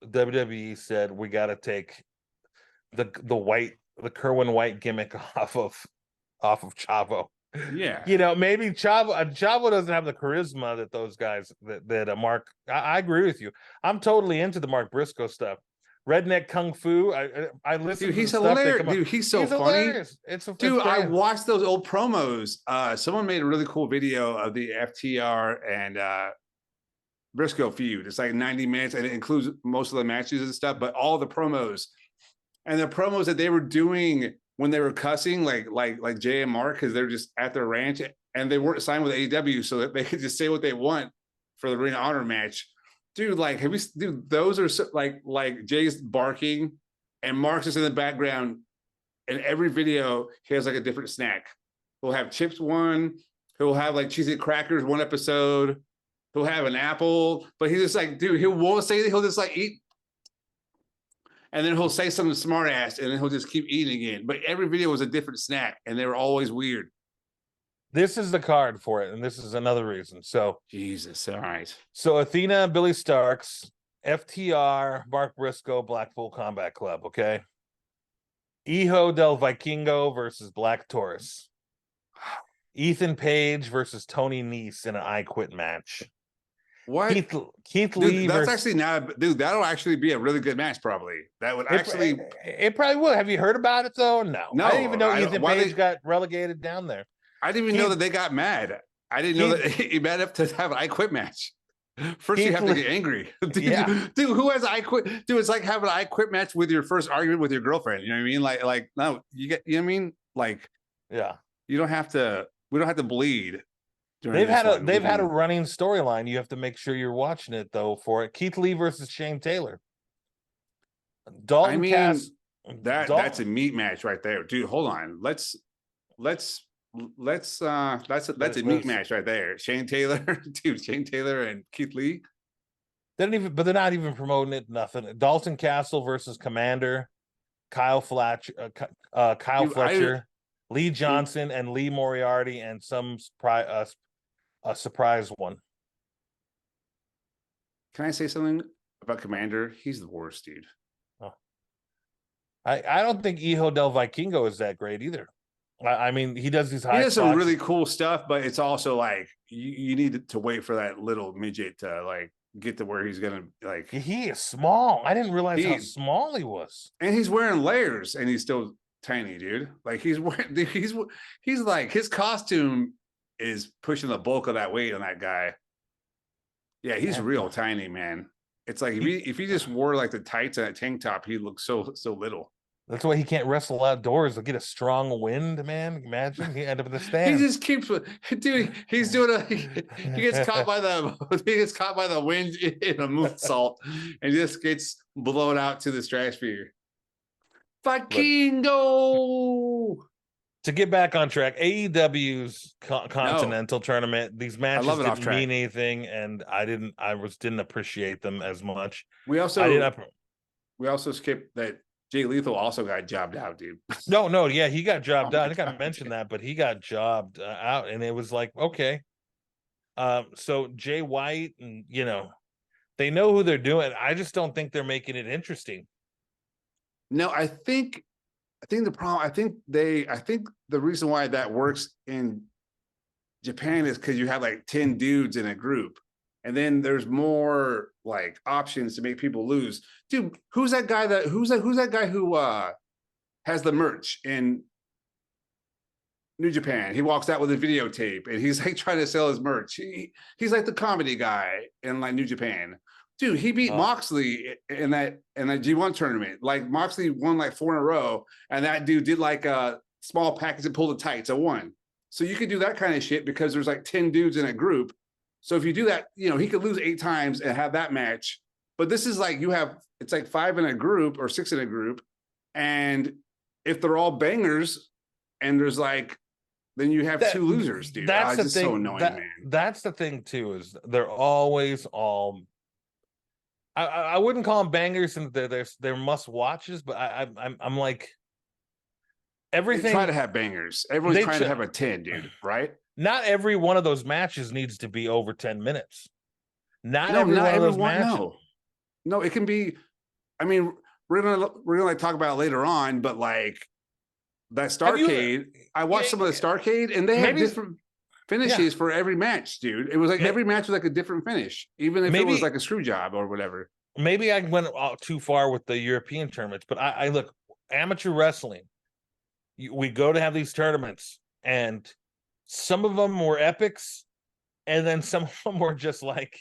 WWE said we got to take the Kerwin White gimmick off of Chavo. yeah, You know, maybe Chavo doesn't have the charisma that those guys that Mark. I agree with you. I'm totally into the Mark Briscoe stuff. Redneck Kung Fu. I listen. dude, to he's the stuff hilarious. Dude, he's so funny. Hilarious. Dude, I watched those old promos. Someone made a really cool video of the FTR and Briscoe feud. It's like 90 minutes, and it includes most of the matches and stuff, but all the promos and the promos that they were doing when they were cussing, like Jay and Mark, because they're just at their ranch and they weren't signed with AEW, so that they could just say what they want for the Ring of Honor match. Dude, like, those are so, like Jay's barking and Mark's just in the background. And every video, he has like a different snack. He'll have chips one, he'll have like cheesy crackers one episode, he'll have an apple, but he's just like, dude, he won't say that, he'll just like eat. And then he'll say something smart ass, and then he'll just keep eating again. But every video was a different snack, and they were always weird. This is the card for it, and this is another reason. So Jesus, all right. So Athena, Billy Starks, FTR, Mark Briscoe, Blackpool Combat Club. Okay. Hijo del Vikingo versus Black Taurus. Ethan Page versus Tony Nese in an I Quit match. What? Keith Lee. That's actually not, dude. That'll actually be a really good match. Probably that would actually. It probably will. Have you heard about it though? No. I didn't even know Ethan Page got relegated down there. I didn't even know that they got mad. I didn't know that he mad enough to have an I Quit match. First, you have to get angry. Dude, who has I Quit? Dude, it's like having an I Quit match with your first argument with your girlfriend. You know what I mean? Like no, you know what I mean? Like, yeah, you don't have to. We don't have to bleed. They've had a running storyline. You have to make sure you're watching it though for it. Keith Lee versus Shane Taylor. That's a meat match right there, dude. Hold on, that's a meat match right there. Shane Taylor, dude. Shane Taylor and Keith Lee. They're not even promoting it. Nothing. Dalton Castle versus Commander. Kyle Fletcher. Lee Johnson and Lee Moriarty, and some surprise one. Can I say something about Commander? He's the worst, dude. Oh. I don't think Hijo del Vikingo is that great either. I mean, he does these high. He does some really cool stuff, but it's also like you need to wait for that little midget to like get to where he's gonna like. He is small. I didn't realize how small he was. And he's wearing layers, and he's still tiny, dude. Like he's like his costume is pushing the bulk of that weight on that guy. Yeah, he's real tiny, man. It's like if he just wore like the tights and a tank top, he looks so little. That's why he can't wrestle outdoors. He'll get a strong wind, man. Imagine he end up in the stand. He just keeps, dude. He gets caught by the wind in a moonsault and just gets blown out to the stratosphere. Vikingo. To get back on track, AEW's No, Continental Tournament, these I matches love it off didn't track. mean anything, and I didn't appreciate them as much. We I also didn't. we also skipped that Jay Lethal also got jobbed out, dude. No, yeah, he got Oh jobbed out. my I think I god. mentioned that, but he got jobbed out, and it was like, okay. So Jay White, and they know who they're doing. I just don't think they're making it interesting. No, I think the problem, I think the reason why that works in Japan is because you have like 10 dudes in a group. And then there's more like options to make people lose. Dude, who's that guy who has the merch in New Japan? He walks out with a videotape and he's like trying to sell his merch. He's like the comedy guy in like New Japan. Dude, he beat Moxley in that G1 tournament. Like Moxley won like 4 in a row, and that dude did like a small package and pulled the tights. So won. So you could do that kind of shit because there's like 10 dudes in a group. So if you do that, he could lose 8 times and have that match. But this is like it's like 5 in a group or 6 in a group. And if they're all bangers and there's like, then you have 2 losers, dude. That's the just thing. so annoying, man. That's the thing too, is they're always all. I wouldn't call them bangers, and they're must watches, but I'm like everything. They try to have bangers. Everyone's trying to have a 10, dude. Right? Not every one of those matches needs to be over 10 minutes. Not every one of those matches. No, no, it can be. I mean, we're gonna like talk about it later on, but like that Starcade, I watched some of the Starcade, and they had different finishes for every match, dude. It was like every match was like a different finish, even if it was like a screw job or whatever. Maybe I went too far with the European tournaments, but I look, amateur wrestling. We go to have these tournaments, and some of them were epics, and then some of them were just like,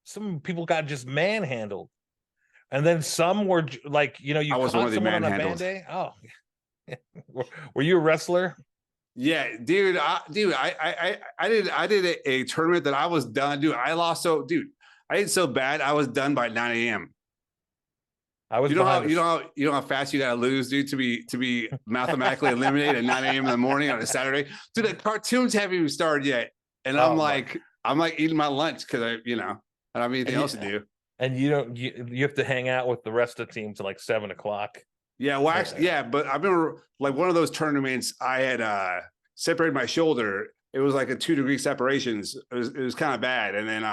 some people got just manhandled, and then some were like, you I was one of the manhandled. Oh, were you a wrestler? Yeah, dude. I did a tournament that I was done. Dude, I lost. I did so bad. I was done by 9 a.m. I was. You know how fast you gotta lose, dude, to be mathematically eliminated at 9 a.m. in the morning on a Saturday. Dude, the cartoons haven't even started yet, and I'm like eating my lunch because I don't have anything else to do. And you have to hang out with the rest of the team till like 7 o'clock. Yeah, well, actually, but I remember like one of those tournaments, I had separated my shoulder. It was like a 2-degree separations. It was kind of bad, and then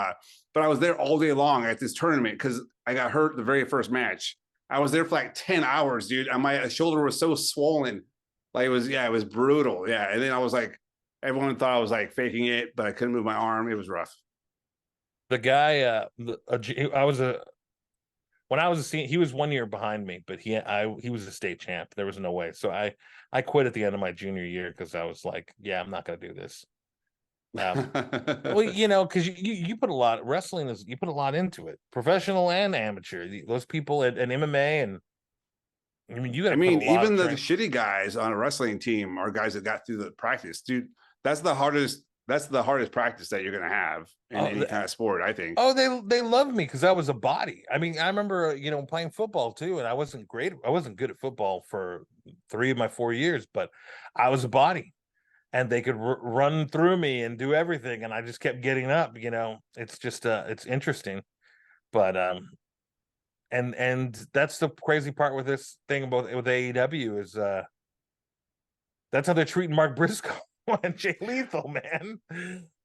but I was there all day long at this tournament because I got hurt the very first match. I was there for like 10 hours, dude. And my shoulder was so swollen, like it was brutal. Yeah, and then I was like, everyone thought I was like faking it, but I couldn't move my arm. It was rough. The guy, when I was a senior, he was 1 year behind me, but he was a state champ. There was no way. So I quit at the end of my junior year because I was like, yeah, I'm not going to do this. Well, because you put a lot, wrestling is, you put a lot into it, professional and amateur. Those people at MMA, and I mean, even the shitty guys on a wrestling team are guys that got through the practice, dude. That's the hardest practice that you're gonna have in any kind of sport, I think. Oh, they loved me because I was a body. I mean, I remember playing football too, and I wasn't great. I wasn't good at football for 3 of my 4 years, but I was a body, and they could run through me and do everything, and I just kept getting up. It's just it's interesting, but and that's the crazy part with this thing with AEW is that's how they're treating Mark Briscoe and Jay Lethal, man.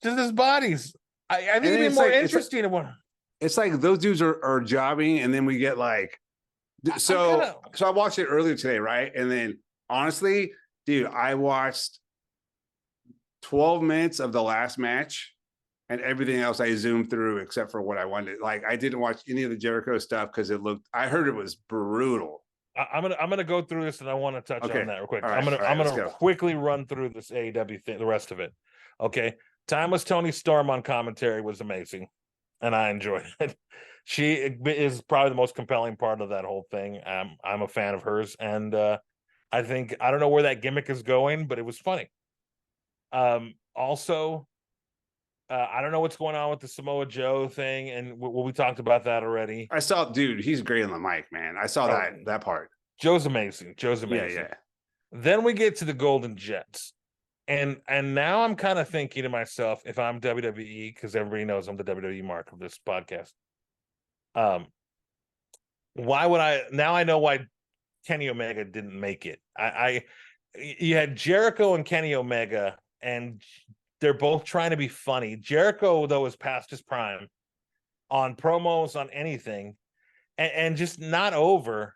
Just his bodies. I think it'd be more interesting to one. It's like those dudes are jobbing, and then we get like so I watched it earlier today, right? And then honestly, dude, I watched 12 minutes of the last match, and everything else I zoomed through except for what I wanted. Like I didn't watch any of the Jericho stuff because I heard it was brutal. I'm gonna go through this, and I want to touch on that real quick. Right, I'm gonna quickly run through this AEW thing, the rest of it. Okay, Timeless Tony Storm on commentary was amazing, and I enjoyed it. She is probably the most compelling part of that whole thing. I'm a fan of hers, and I think, I don't know where that gimmick is going, but it was funny. Also, I don't know what's going on with the Samoa Joe thing, and we talked about that already. I saw, dude, he's great on the mic, man. I saw that part. Joe's amazing. Joe's Yeah, amazing. yeah. Then we get to the Golden Jets. And now I'm kind of thinking to myself, if I'm WWE, because everybody knows I'm the WWE mark of this podcast. Why would I now I know why Kenny Omega didn't make it. You had Jericho and Kenny Omega, and they're both trying to be funny. Jericho, though, is past his prime on promos, on anything, and just not over.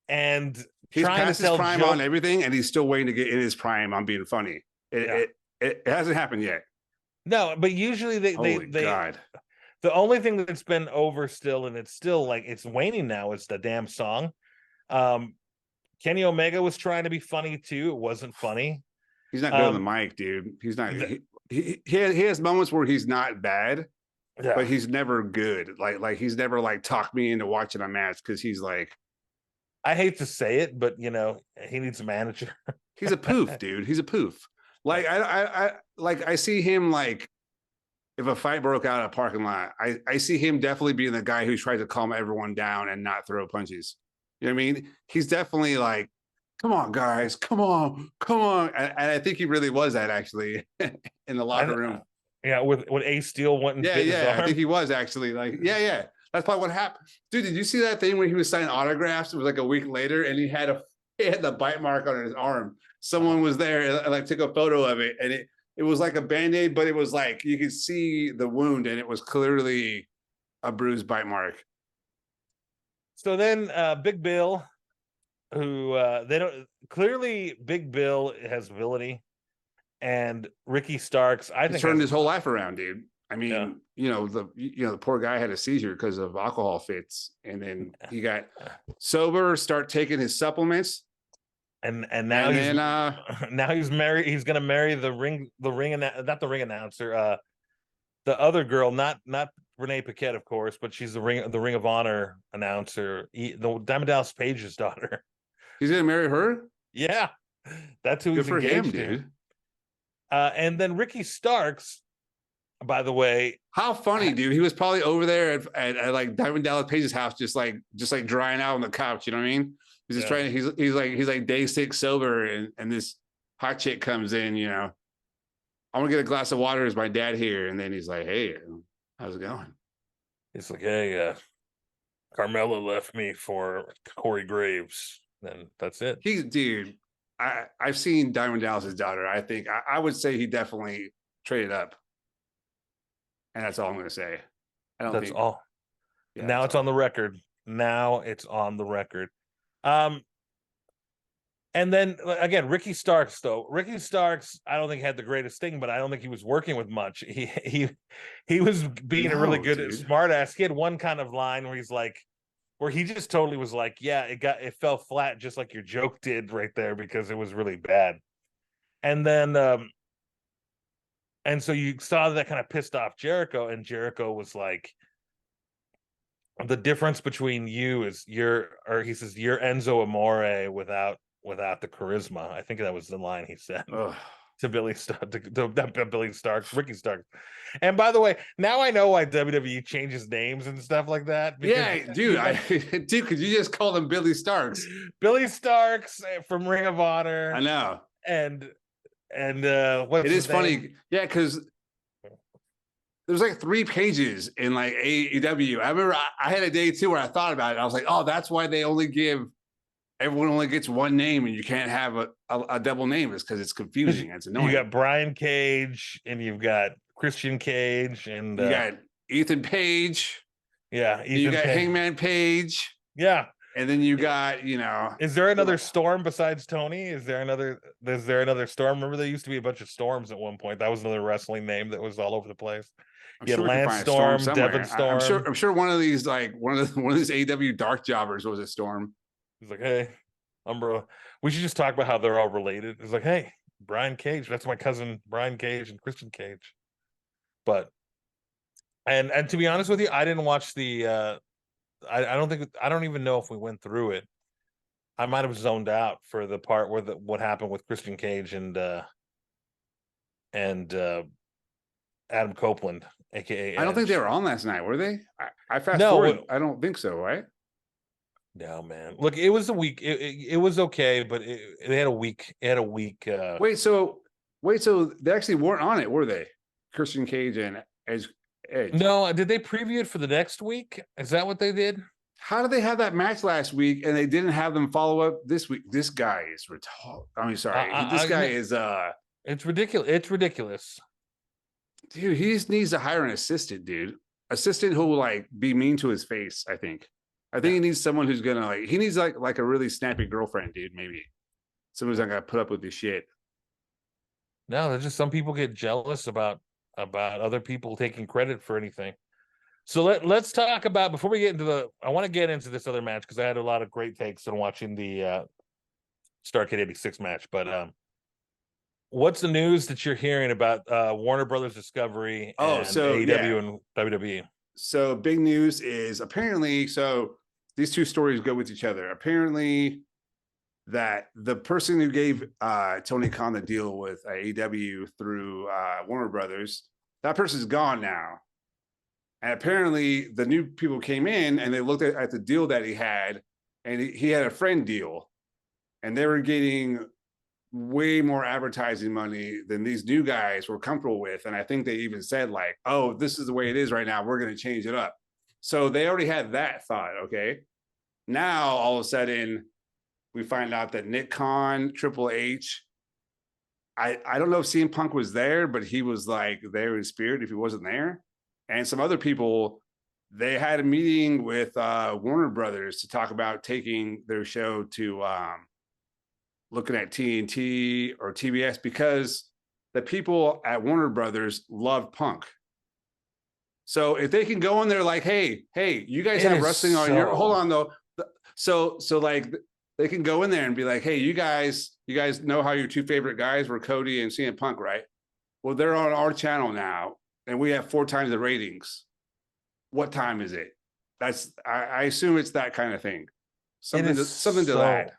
And He's trying to past his tell prime joke. on everything, and he's still waiting to get in his prime on being funny. Yeah. It hasn't happened yet. No, but usually Holy God. the only thing that's been over still, and it's still like it's waning now, is the damn song. Kenny Omega was trying to be funny too. It wasn't funny. He's not good on the mic, dude. He's not. He has moments where he's not bad, Yeah. but he's never good. Like he's never like talked me into watching a match because he's like, I hate to say it, but you know, he needs a manager. he's a poof, dude. He's a poof. Like I see him like if a fight broke out in a parking lot, I see him definitely being the guy who tries to calm everyone down and not throw punches. You know what I mean? He's definitely like, come on, guys, come on. And I think he really was that actually in the locker room. Yeah, when Ace Steel went and bit his arm. I think he was actually like, yeah. That's probably what happened. Dude, did you see that thing when he was signing autographs? It was like a week later, and he had the bite mark on his arm. Someone was there and like took a photo of it, and it was like a Band-Aid, but it was like you could see the wound, and it was clearly a bruised bite mark. So then Big Bill, who they don't clearly Big Bill has ability, and Ricky Starks, I think, turned his whole life around, dude. I mean, yeah. the poor guy had a seizure because of alcohol fits, and then he got sober, start taking his supplements, and now he's married. He's gonna marry the ring not the ring announcer, the other girl, not Renee Paquette, of course, but she's the Ring of Honor announcer, the Diamond Dallas Page's daughter. He's gonna marry her. Yeah, that's who he's engaged to. Dude. And then Ricky Starks, by the way, how funny, dude. He was probably over there at like Diamond Dallas Page's house, just like drying out on the couch. You know what I mean? He's just trying to, he's like day 6 sober, and this hot chick comes in, you know, I want to get a glass of water. Is my dad here? And then he's like, hey, how's it going? He's like, hey, Carmella left me for Corey Graves. And that's it. Dude, I've seen Diamond Dallas's daughter. I think I would say he definitely traded up. And that's all I'm going to say. That's all. Yeah, now it's on the record. Now it's on the record. And then again, Ricky Starks, though. Ricky Starks, I don't think had the greatest thing, but I don't think he was working with much. He was being a really good smart ass. He had one kind of line where he's like, where he just totally was like, yeah, it fell flat just like your joke did right there because it was really bad. And then and so you saw that kind of pissed off Jericho, and Jericho was like, the difference between you is he says, you're Enzo Amore without the charisma. I think that was the line he said to Billy Stark, Billy Stark, Ricky Stark. And by the way, now I know why WWE changes names and stuff like that. Yeah, dude, dude, could you just call them Billy Starks? Billy Starks from Ring of Honor. I know. And what's it is funny, yeah, because there's like 3 pages in like AEW. I remember I had a day too where I thought about it. I was like, oh, that's why they everyone only gets one name, and you can't have a double name. Is because it's confusing. It's annoying. You got Brian Cage, and you've got Christian Cage, and you got Ethan Page. Yeah, you got Hangman Page. Yeah. And then you got, you know, is there another Storm besides Tony? Is there another Storm? Remember, there used to be a bunch of Storms at one point. That was another wrestling name that was all over the place. You had Lance Storm, Devin Storm. I'm sure one of these, like one of these AEW dark jobbers was a Storm. He's like, hey, Umbra, we should just talk about how they're all related. It's like, hey, Brian Cage, that's my cousin Brian Cage and Christian Cage. But and to be honest with you, I didn't watch the I don't even know if we went through it. I might have zoned out for the part where what happened with Christian Cage and Adam Copeland, aka Edge. I don't think they were on last night, were they? I fast forward. I don't think so, right? No, man. Look, it was a week. It was okay, but it had a week. It had a week. Wait, so they actually weren't on it, were they? Christian Cage and Edge. No, did they preview it for the next week? Is that what they did? How did they have that match last week and they didn't have them follow up this week? This guy is retarded. I mean, sorry. This guy is it's ridiculous. It's ridiculous. Dude, he just needs to hire an assistant, dude. Assistant who will like be mean to his face, I think. I think he needs someone who's gonna like he needs like a really snappy girlfriend, dude, maybe. Someone who's not gonna put up with this shit. No, there's just some people get jealous about other people taking credit for anything. So let's talk about before we get into I want to get into this other match because I had a lot of great takes on watching the Starrcade 86 match. But what's the news that you're hearing about Warner Brothers Discovery and AEW and WWE? So big news is apparently these two stories go with each other. Apparently that the person who gave Tony Khan the deal with AEW through Warner Brothers, that person's gone now. And apparently the new people came in and they looked at the deal that he had, and he had a friend deal, and they were getting way more advertising money than these new guys were comfortable with. And I think they even said like, oh, this is the way it is right now. We're going to change it up. So they already had that thought. Okay. Now, all of a sudden we find out that Nick Khan, Triple H, I don't know if CM Punk was there, but he was like there in spirit if he wasn't there. And some other people, they had a meeting with Warner Brothers to talk about taking their show to looking at TNT or TBS because the people at Warner Brothers love Punk. So if they can go in there like, hey, you guys have wrestling on your, hold on though. So like they can go in there and be like, hey, you guys know how your two favorite guys were Cody and CM Punk, right? Well, they're on our channel now and we have 4 times the ratings. What time is it? I assume it's that kind of thing. Something to that.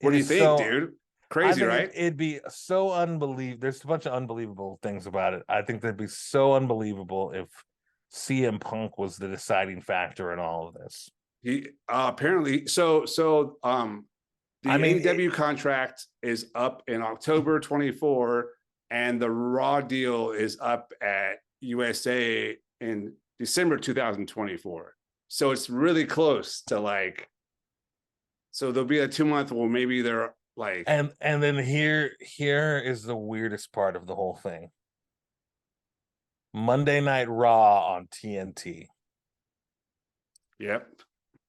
What do you think, dude? Crazy, right? It'd be so unbelievable. There's a bunch of unbelievable things about it. I think that'd be so unbelievable if CM Punk was the deciding factor in all of this. He apparently the AEW contract is up in October 24, and the Raw deal is up at USA in December 2024. So it's really close to like. So there'll be a 2-month. Well, maybe they're like. And then here is the weirdest part of the whole thing. Monday Night Raw on TNT. Yep.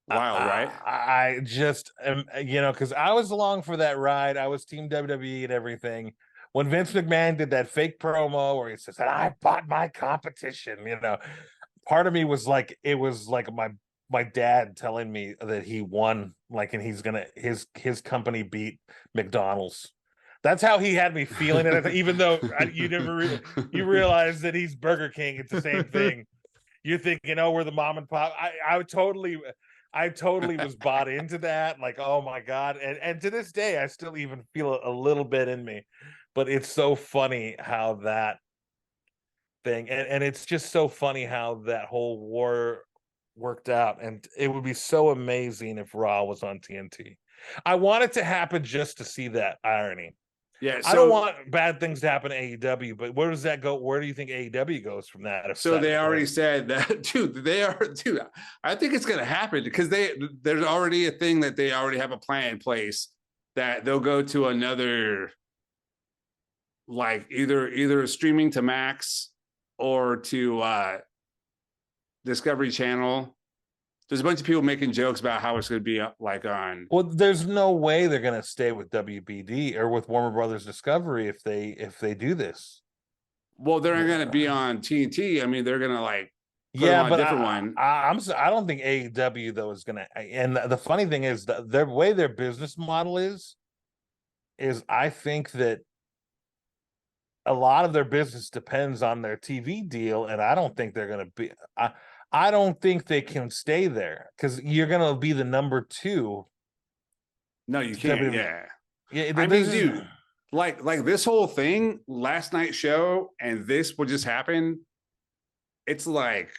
Wild, right? I just because I was along for that ride. I was Team WWE and everything. When Vince McMahon did that fake promo where he says that I bought my competition, part of me was like, it was like my dad telling me that he won, like, and he's gonna his company beat McDonald's. That's how he had me feeling it. Even though you realize that he's Burger King, it's the same thing. You're thinking, oh, we're the mom and pop. I totally was bought into that. Like, oh my God. And to this day, I still even feel a little bit in me. But it's so funny how that thing, and it's just so funny how that whole war worked out. And it would be so amazing if Raw was on TNT. I want it to happen just to see that irony. Yeah, I don't want bad things to happen to AEW, but where does that go? Where do you think AEW goes from that? So they already said that, dude. I think it's going to happen because there's already a thing that they already have a plan in place that they'll go to another, like either streaming to Max or to Discovery Channel. There's a bunch of people making jokes about how it's going to be like on. Well, there's no way they're going to stay with WBD or with Warner Brothers Discovery if they do this. Well, they're going to be on TNT. I mean, they're going to like put them on a different one. I don't think AEW though is going to. And the funny thing is the way their business model is I think that a lot of their business depends on their TV deal, and I don't think they're going to be. I don't think they can stay there because you're gonna be the number 2. No, you can't. Yeah. I mean, dude, like this whole thing, last night's show, and this will just happen. It's like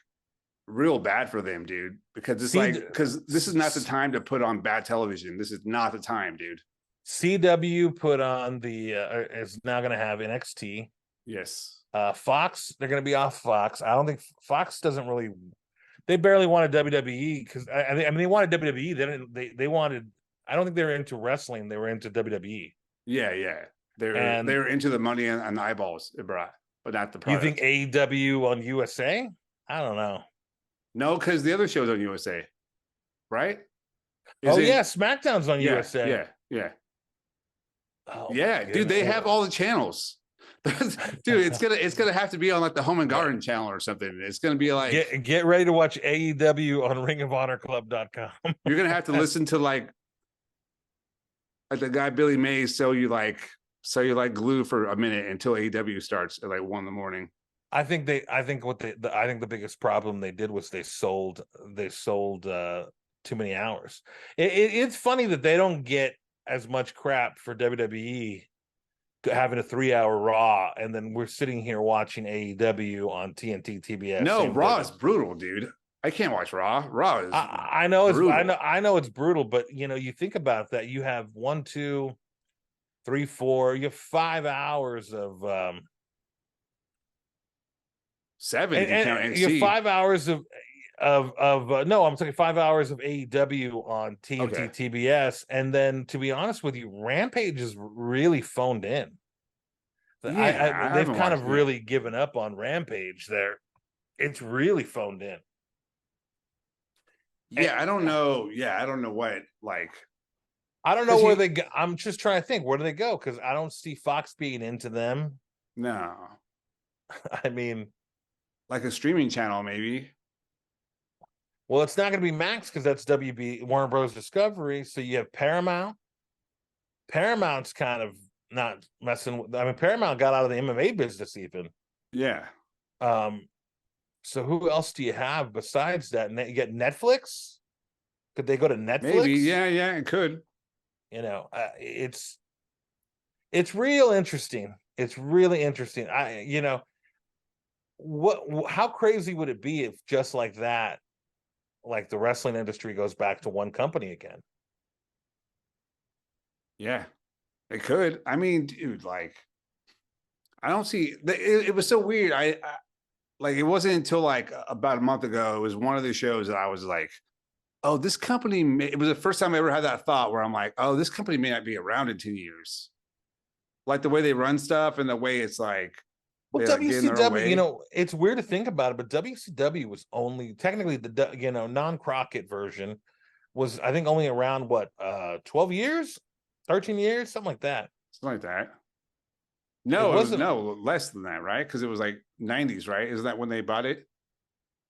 real bad for them, dude, because it's See, like, because this is not the time to put on bad television. This is not the time, dude. CW put on the is now going to have NXT. Yes. Fox, they're going to be off Fox. I don't think Fox doesn't really. They barely wanted WWE because I mean they wanted WWE. They didn't. They wanted. I don't think they were into wrestling. They were into WWE. Yeah, yeah. And They're into the money and the eyeballs it brought, but not the you think product. AEW on USA? I don't know. No, because the other show's on USA, right? Is Oh it? yeah, SmackDown's on Yeah, USA. yeah, yeah, Oh my yeah, dude. goodness. They have all the channels. Dude, it's gonna have to be on like the Home and Garden channel or something. It's gonna be like Get ready to watch AEW on ringofhonorclub.com. you're gonna have to listen to like the guy Billy Mays sell you like glue for a minute until AEW starts at like 1 a.m. I think the biggest problem they did was they sold too many hours. It's funny that they don't get as much crap for WWE having a 3-hour Raw, and then we're sitting here watching AEW on TNT, TBS. No, same Raw thing. is brutal, dude. I can't watch Raw. Raw is I know brutal. I know it's brutal, but you think about that. You have 1, 2, 3, 4. You have 5 hours of 7 if you count you have NXT. 5 hours of no, I'm talking 5 hours of AEW on TNT, Okay. TBS, and then to be honest with you, Rampage is really phoned in. Yeah, I They've haven't kind watched of it. really given up on Rampage there. It's really phoned in. Yeah, I don't know. Yeah, I don't know what like. I don't know where they go. I'm just trying to think, where do they go? Because I don't see Fox being into them. No, I mean, like a streaming channel, maybe. well, it's not going to be Max because that's WB Warner Bros. Discovery. So you have Paramount. Paramount's kind of not messing with. I mean, Paramount got out of the MMA business even. Yeah. So who else do you have besides that? You get Netflix. Could they go to Netflix? Maybe. Yeah, yeah, it could. It's real interesting. It's really interesting. How crazy would it be if just like that, like the wrestling industry goes back to one company again? Yeah, it could. I mean, dude, like, I don't see. It was so weird. I like it wasn't until like about a month ago. It was one of the shows that I was like, oh, this company. It was the first time I ever had that thought where I'm like, oh, this company may not be around in 2 years. Like the way they run stuff and the way it's like, Well, they like get in their own way. WCW, it's weird to think about it, but WCW was only technically the non-Crockett version was, I think, only around 12 years, 13 years, something like that. Something like that. No, it was no less than that, right? Because it was like 90s, right? Isn't that when they bought it?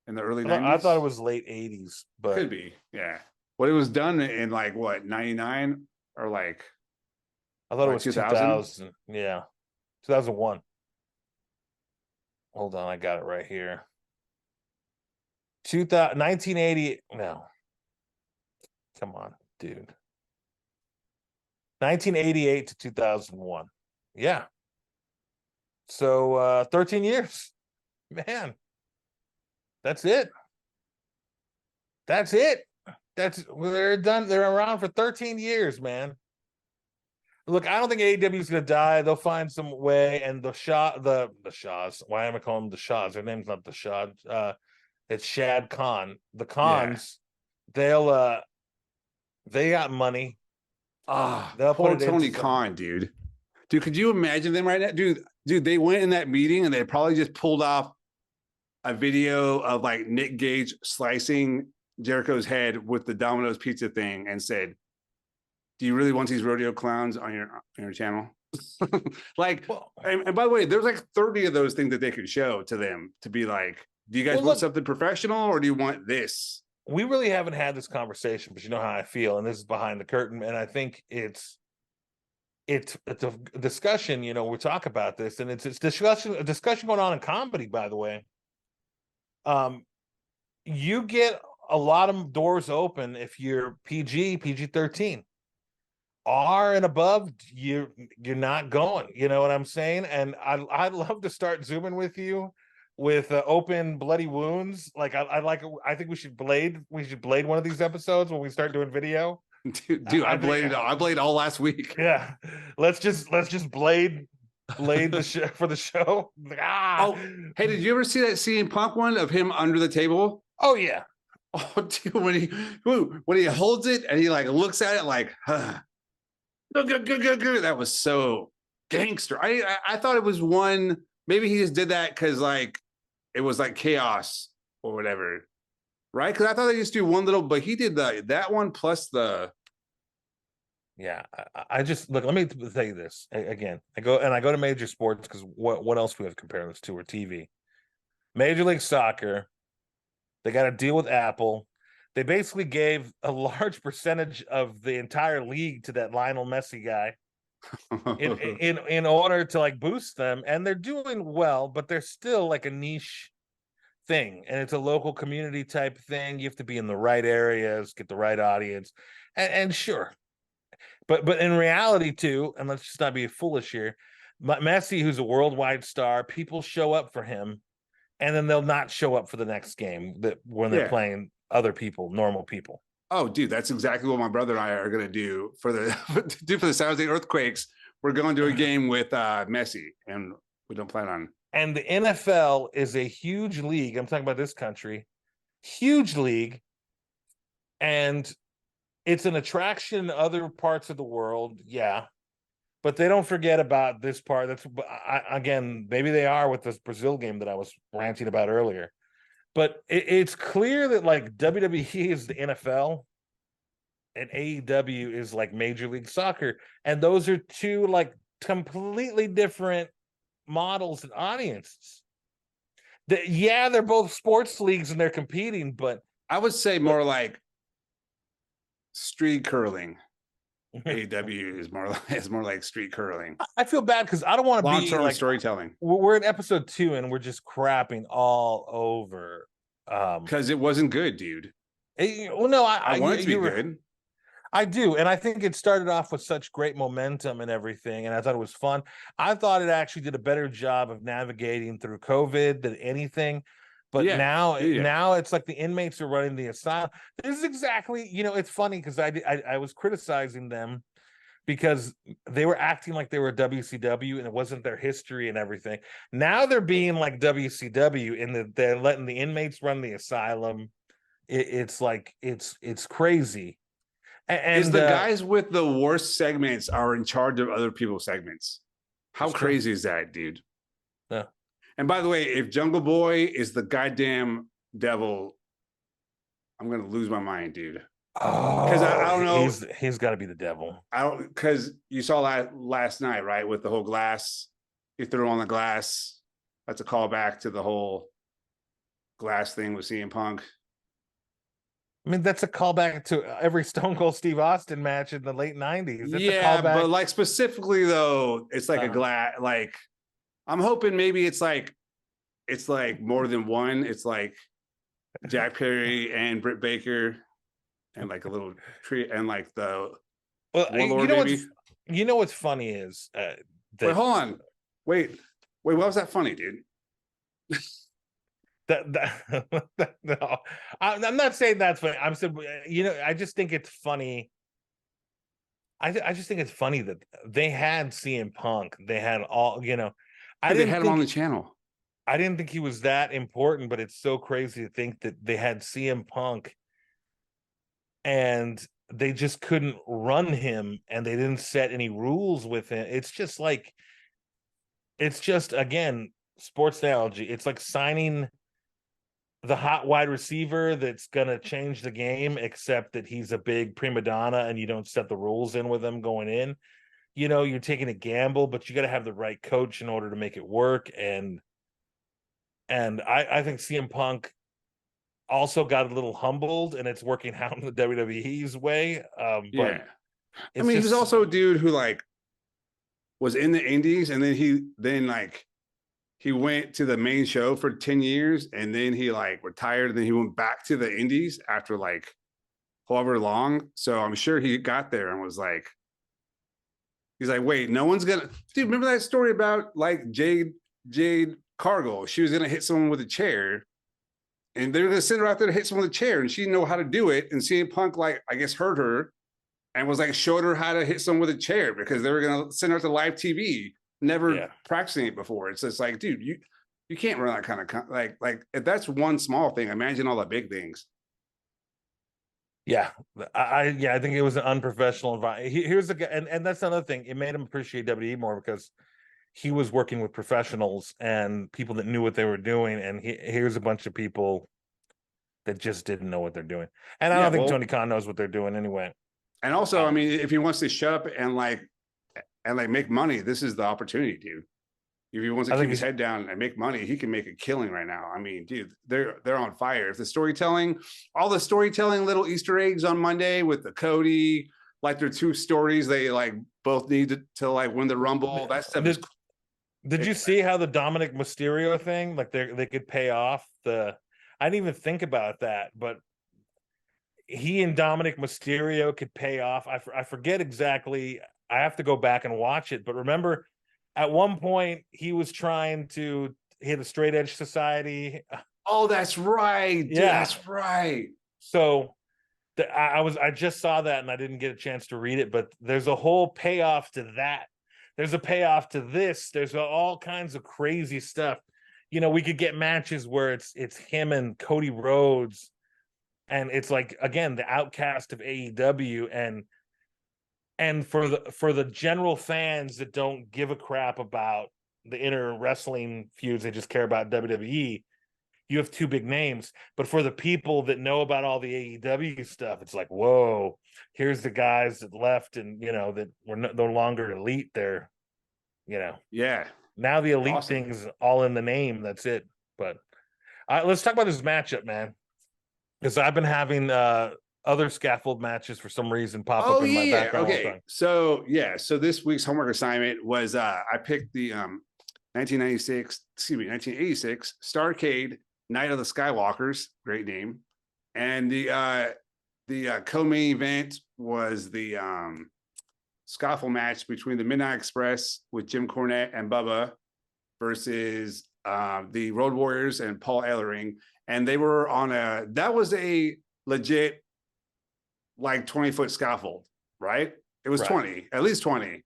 In the early 90s? I thought it was late 80s, but could be, yeah. Well, it was done in like what, 99 or like I thought it was 2000? 2000. Yeah, 2001. Hold on, I got it right here. 1980. No, come on, dude. 1988 to 2001. Yeah. So 13 years. Man. That's it. They're done. They're around for 13 years, man. Look, I don't think AEW is going to die. They'll find some way. And the Shaws. Why am I calling them the Shaws? Their name's not the Shaw. It's Shad Khan. The Khans. Yeah. They got money. They'll poor Tony Khan, dude. Dude, could you imagine them right now? Dude, they went in that meeting and they probably just pulled off a video of like Nick Gage slicing Jericho's head with the Domino's pizza thing and said, do you really want these rodeo clowns on your channel? Like, and by the way, there's like 30 of those things that they could show to them to be like, do you guys want something professional or do you want this? We really haven't had this conversation, but you know how I feel, and this is behind the curtain, and I think it's a discussion. We talk about this, and it's a discussion going on in comedy, by the way. You get a lot of doors open if you're PG-13. R and above, you're not going. You know what I'm saying? And I'd love to start Zooming with you with open bloody wounds. Like I think we should blade one of these episodes when we start doing video. Dude, I bladed all last week. Yeah, let's just blade the show for the show. Like, Oh, hey, did you ever see that CM Punk one of him under the table? Oh yeah. Oh, dude, when he holds it and he like looks at it like, huh. Good. That was so gangster. I thought it was one. Maybe he just did that because like it was like chaos or whatever, right? Because I thought they just do one little, but he did that one plus the. Yeah, I just look. Let me tell you this again. I go to major sports because what else we have to compare this to or TV? Major League Soccer. They got to deal with Apple. They basically gave a large percentage of the entire league to that Lionel Messi guy in order to like boost them, and they're doing well, but they're still like a niche thing, and it's a local community type thing. You have to be in the right areas, get the right audience, and sure, but in reality too, and let's just not be foolish here. Messi, who's a worldwide star, people show up for him, and then they'll not show up for the next game when they're playing other people, normal people. Oh, dude, that's exactly what my brother and I are going to do for the San Jose Earthquakes. We're going to a game with Messi, and we don't plan on. And the NFL is a huge league. I'm talking about this country, huge league, and it's an attraction in other parts of the world. Yeah, but they don't forget about this part. That's again, maybe they are with this Brazil game that I was ranting about earlier. But it's clear that like WWE is the NFL and AEW is like Major League Soccer. And those are two like completely different models and audiences. They're both sports leagues and they're competing, but I would say more like street curling. AEW is more like street curling. I feel bad because I don't want to be like storytelling. We're in episode 2 and we're just crapping all over. Because it wasn't good, dude. Well, no, I want it to be good. I do, and I think it started off with such great momentum and everything, and I thought it was fun. I thought it actually did a better job of navigating through COVID than anything. But now it's like the inmates are running the asylum. This is exactly, it's funny because I was criticizing them because they were acting like they were WCW and it wasn't their history and everything. Now they're being like WCW in that they're letting the inmates run the asylum. It's like it's crazy. And is the guys with the worst segments are in charge of other people's segments. How crazy is that, dude? Yeah. And by the way, if Jungle Boy is the goddamn devil, I'm gonna lose my mind, dude. Because I don't know. He's got to be the devil. I don't, because you saw that last night, right? With the whole glass, he threw on the glass. That's a callback to the whole glass thing with CM Punk. I mean, that's a callback to every Stone Cold Steve Austin match in the late 90s. That's a callback. But like specifically though, it's like a glass. Like I'm hoping maybe it's like more than one. It's like Jack Perry and Britt Baker. And like a little tree, and like the Warlord, what's funny is wait, hold on, wait, what was that funny, dude? No, I'm not saying that's funny. I'm saying I just think it's funny. I just think it's funny that they had CM Punk. They had all they had him on the channel. I didn't think he was that important, but it's so crazy to think that they had CM Punk. And they just couldn't run him and they didn't set any rules with him. It's just again, sports analogy. It's like signing the hot wide receiver that's going to change the game, except that he's a big prima donna and you don't set the rules in with him going in. You're taking a gamble, but you got to have the right coach in order to make it work. And I think CM Punk also got a little humbled and it's working out in the WWE's way. But I mean, he's also a dude who like was in the indies and then he went to the main show for 10 years and then he like retired and then he went back to the indies after like however long. So I'm sure he got there and was like, he's like, wait, no one's gonna, dude, remember that story about like Jade Cargill. She was gonna hit someone with a chair, and they were gonna send her out there to hit someone with a chair, and she didn't know how to do it. And CM Punk, like, I guess, heard her and was like, showed her how to hit someone with a chair because they were gonna send her to live TV, never practicing it before. It's just like, dude, you can't run that kind of like if that's one small thing, imagine all the big things. Yeah, I think it was an unprofessional environment. Here's the guy, and that's another thing. It made him appreciate WWE more because he was working with professionals and people that knew what they were doing, and here's a bunch of people that just didn't know what they're doing. And I don't think Tony Khan knows what they're doing anyway. And also, I mean, if he wants to shut up and make money, this is the opportunity, dude. If he wants to keep his head down and make money, he can make a killing right now. I mean, dude, they're on fire. If the storytelling, all the storytelling, little Easter eggs on Monday with the Cody, like their two stories, they like both need to like win the Rumble. That stuff is. Did you see how the Dominic Mysterio thing, like they could pay off the? I didn't even think about that, but he and Dominic Mysterio could pay off. I forget exactly. I have to go back and watch it, but remember, at one point he was trying to hit a straight edge society. Oh, that's right. Dude, yeah, that's right. So I just saw that and I didn't get a chance to read it, but there's a whole payoff to that. There's a payoff to this. There's all kinds of crazy stuff. You know, we could get matches where it's him and Cody Rhodes, and it's like, again, the outcast of AEW, and for the general fans that don't give a crap about the inner wrestling feuds, they just care about WWE. You have two big names, but for the people that know about all the AEW stuff, it's like, whoa, here's the guys that left and, you know, that were no longer elite. They're, you know, now the elite thing is all in the name. That's it. But let's talk about this matchup, man, because I've been having other scaffold matches for some reason pop up in my background. Okay. So this week's homework assignment was I picked the 1986 Starrcade Night of the Skywalkers, great name, and the co-main event was the scuffle match between the Midnight Express with Jim Cornette and Bubba versus the Road Warriors and Paul Ellering, and they were on that was a legit like 20-foot scaffold, right? It was 20, at least 20.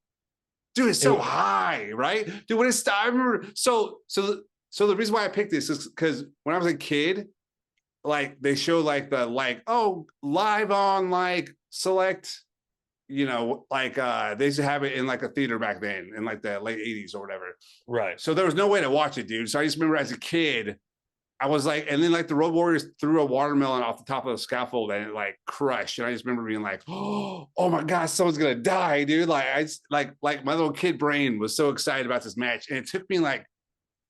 Dude, it's so high, right? Dude, when it's I remember so the reason why I picked this is because when I was a kid, like they show like the live on like select, you know, like they used to have it in like a theater back then in like the late 80s or whatever. Right. So there was no way to watch it, dude. So I just remember as a kid, I was like, and then like the Road Warriors threw a watermelon off the top of the scaffold and it like crushed. And I just remember being like, oh my God, someone's gonna die, dude. Like I just, like my little kid brain was so excited about this match. And it took me like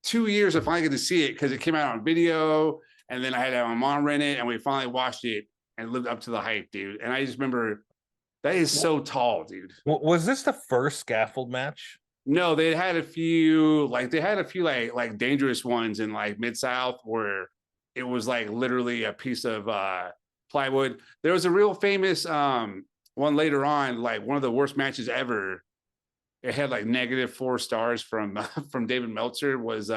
2 years to finally get to see it because it came out on video. And then I had to have my mom rent it, and we finally watched it and lived up to the hype, dude. And I just remember that is so tall, dude. Was this the first scaffold match? No, they had a few like dangerous ones in like Mid-South where it was like literally a piece of plywood. There was a real famous one later on, like one of the worst matches ever. It had like -4 stars from David Meltzer. Was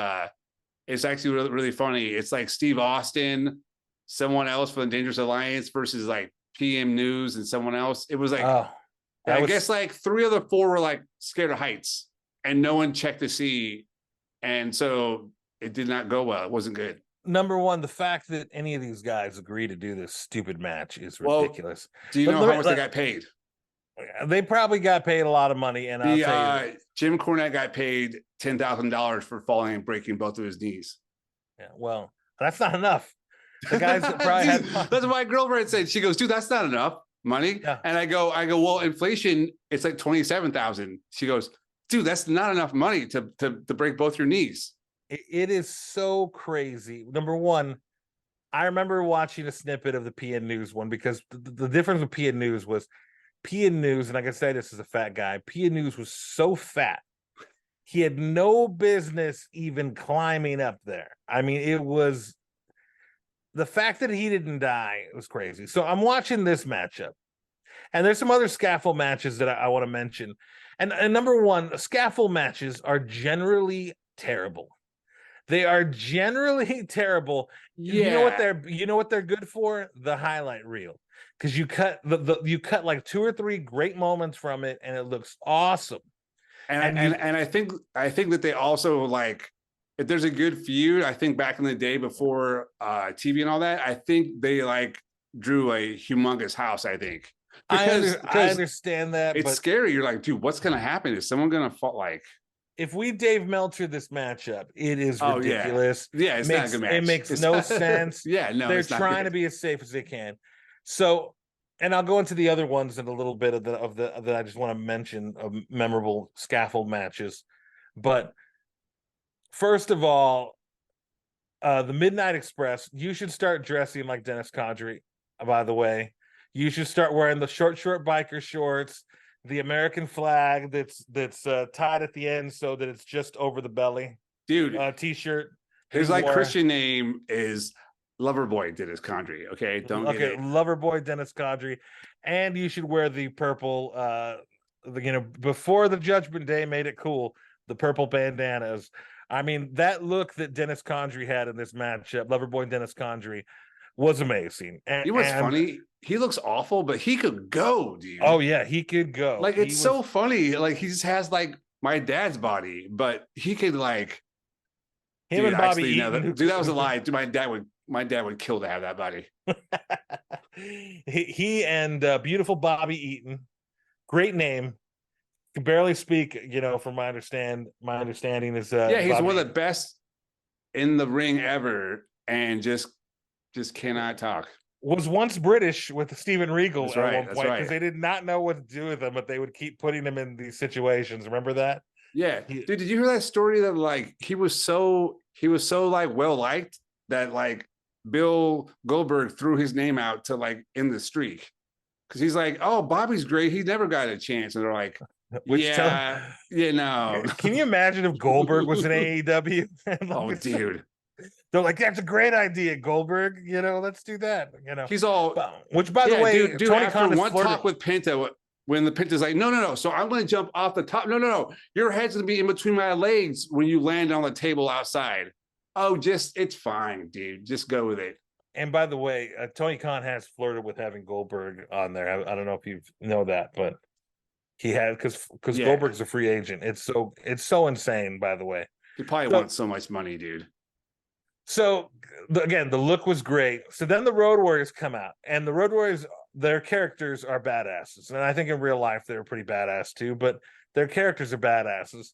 it's actually really, really funny. It's like Steve Austin, someone else from the Dangerous Alliance versus like PM News and someone else. It was like I guess like 3 of the 4 were like scared of heights. And no one checked to see. And so it did not go well. It wasn't good. Number one, the fact that any of these guys agree to do this stupid match is ridiculous. Do you know how much they got paid? They probably got paid a lot of money. And I'll tell you, Jim Cornette got paid $10,000 for falling and breaking both of his knees. Yeah, well, that's not enough. The guys that probably dude, that's what my girlfriend said. She goes, dude, that's not enough money. Yeah. And I go, well, inflation, it's like 27,000. She goes, dude, that's not enough money to break both your knees. It is so crazy. Number one, I remember watching a snippet of the PN News one because the difference with PN News was PN News, and like I said, this is a fat guy. PN News was so fat. He had no business even climbing up there. I mean, it was the fact that he didn't die was crazy. So I'm watching this matchup, and there's some other scaffold matches that I want to mention. And number one, scaffold matches are generally terrible. They are generally terrible. Yeah. You know what they're good for? The highlight reel. Because you cut like 2 or 3 great moments from it and it looks awesome. And you And I think that they also like, if there's a good feud, I think back in the day before TV and all that, I think they like drew a humongous house, I think. I Because understand that, it's but scary. You're like, dude, what's gonna happen? Is someone gonna fall like, if we Dave Meltzer this matchup, it is oh yeah. ridiculous. Yeah, it's not a good It match. makes It's no not, sense. yeah, no, They're it's not trying to good. be as safe as they can. So, and I'll go into the other ones in a little bit of the that I just want to mention of memorable scaffold matches. But first of all, the Midnight Express, you should start dressing like Dennis Condrey, by the way. You should start wearing the short biker shorts, the American flag that's tied at the end so that it's just over the belly. Dude, T-shirt that he his like wore. Christian name is Loverboy Dennis Condrey. Okay, don't get Okay, it. Loverboy Dennis Condrey, and you should wear the purple. Before the Judgment Day made it cool, the purple bandanas. I mean, that look that Dennis Condrey had in this matchup, Loverboy Dennis Condrey, was amazing. You know what's funny? He looks awful, but he could go, dude. Oh yeah, he could go. Like it's so funny. Like he just has like my dad's body, but he could like, him dude. and Bobby Actually, no, Eaton. dude, that was a lie. Dude, my dad would kill to have that body. he and beautiful Bobby Eaton, great name. Can barely speak. From my understanding is Yeah, he's Bobby one of the best in the ring ever, and just cannot talk. was once British with Steven Regal That's at right. one That's point right. because they did not know what to do with him, but they would keep putting him in these situations. Remember that? Yeah, dude. Did you hear that story that like he was so like well liked that like Bill Goldberg threw his name out to like in the streak because he's like, oh, Bobby's great. He never got a chance, and they're like, yeah, no. Can you imagine if Goldberg was in AEW? Oh, dude. They're like, that's a great idea, Goldberg. Let's do that. He's all, which, by the way, dude, Tony after Khan one talk with Penta, when the Penta's like, no. So I'm going to jump off the top. No. Your head's going to be in between my legs when you land on the table outside. Oh, it's fine, dude. Just go with it. And by the way, Tony Khan has flirted with having Goldberg on there. I don't know if you know that, but he had because Goldberg's a free agent. It's so insane. By the way, he probably wants so much money, dude. So again, the look was great. So then the Road Warriors come out, and the Road Warriors, their characters are badasses, and I think in real life they were pretty badass too. But their characters are badasses.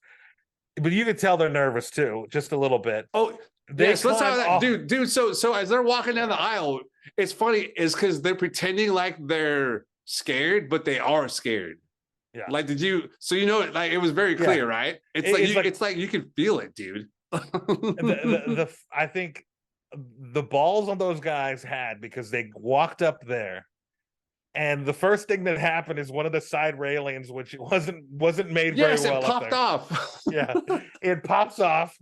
But you could tell they're nervous too, just a little bit. Oh, so let's talk about that, dude. So as they're walking down the aisle, it's funny, is because they're pretending like they're scared, but they are scared. Yeah. Like, so like it was very clear, right? It's like you can feel it, dude. I think the balls on those guys had, because they walked up there, and the first thing that happened is one of the side railings, which wasn't made very well. It popped off. Yeah, it pops off.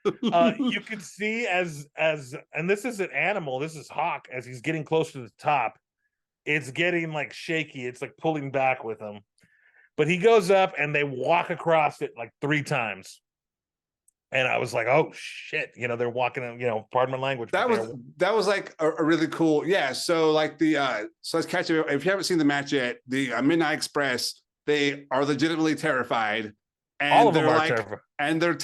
You could see as and this isn't Animal, this is Hawk, as he's getting close to the top, it's getting like shaky. It's like pulling back with him. But he goes up and they walk across it like 3 times. And I was like, oh shit, they're walking, pardon my language. That was like a really cool, yeah. So like so let's catch it. If you haven't seen the match yet, the Midnight Express, they are legitimately terrified. And all of them are like, terrified. And they're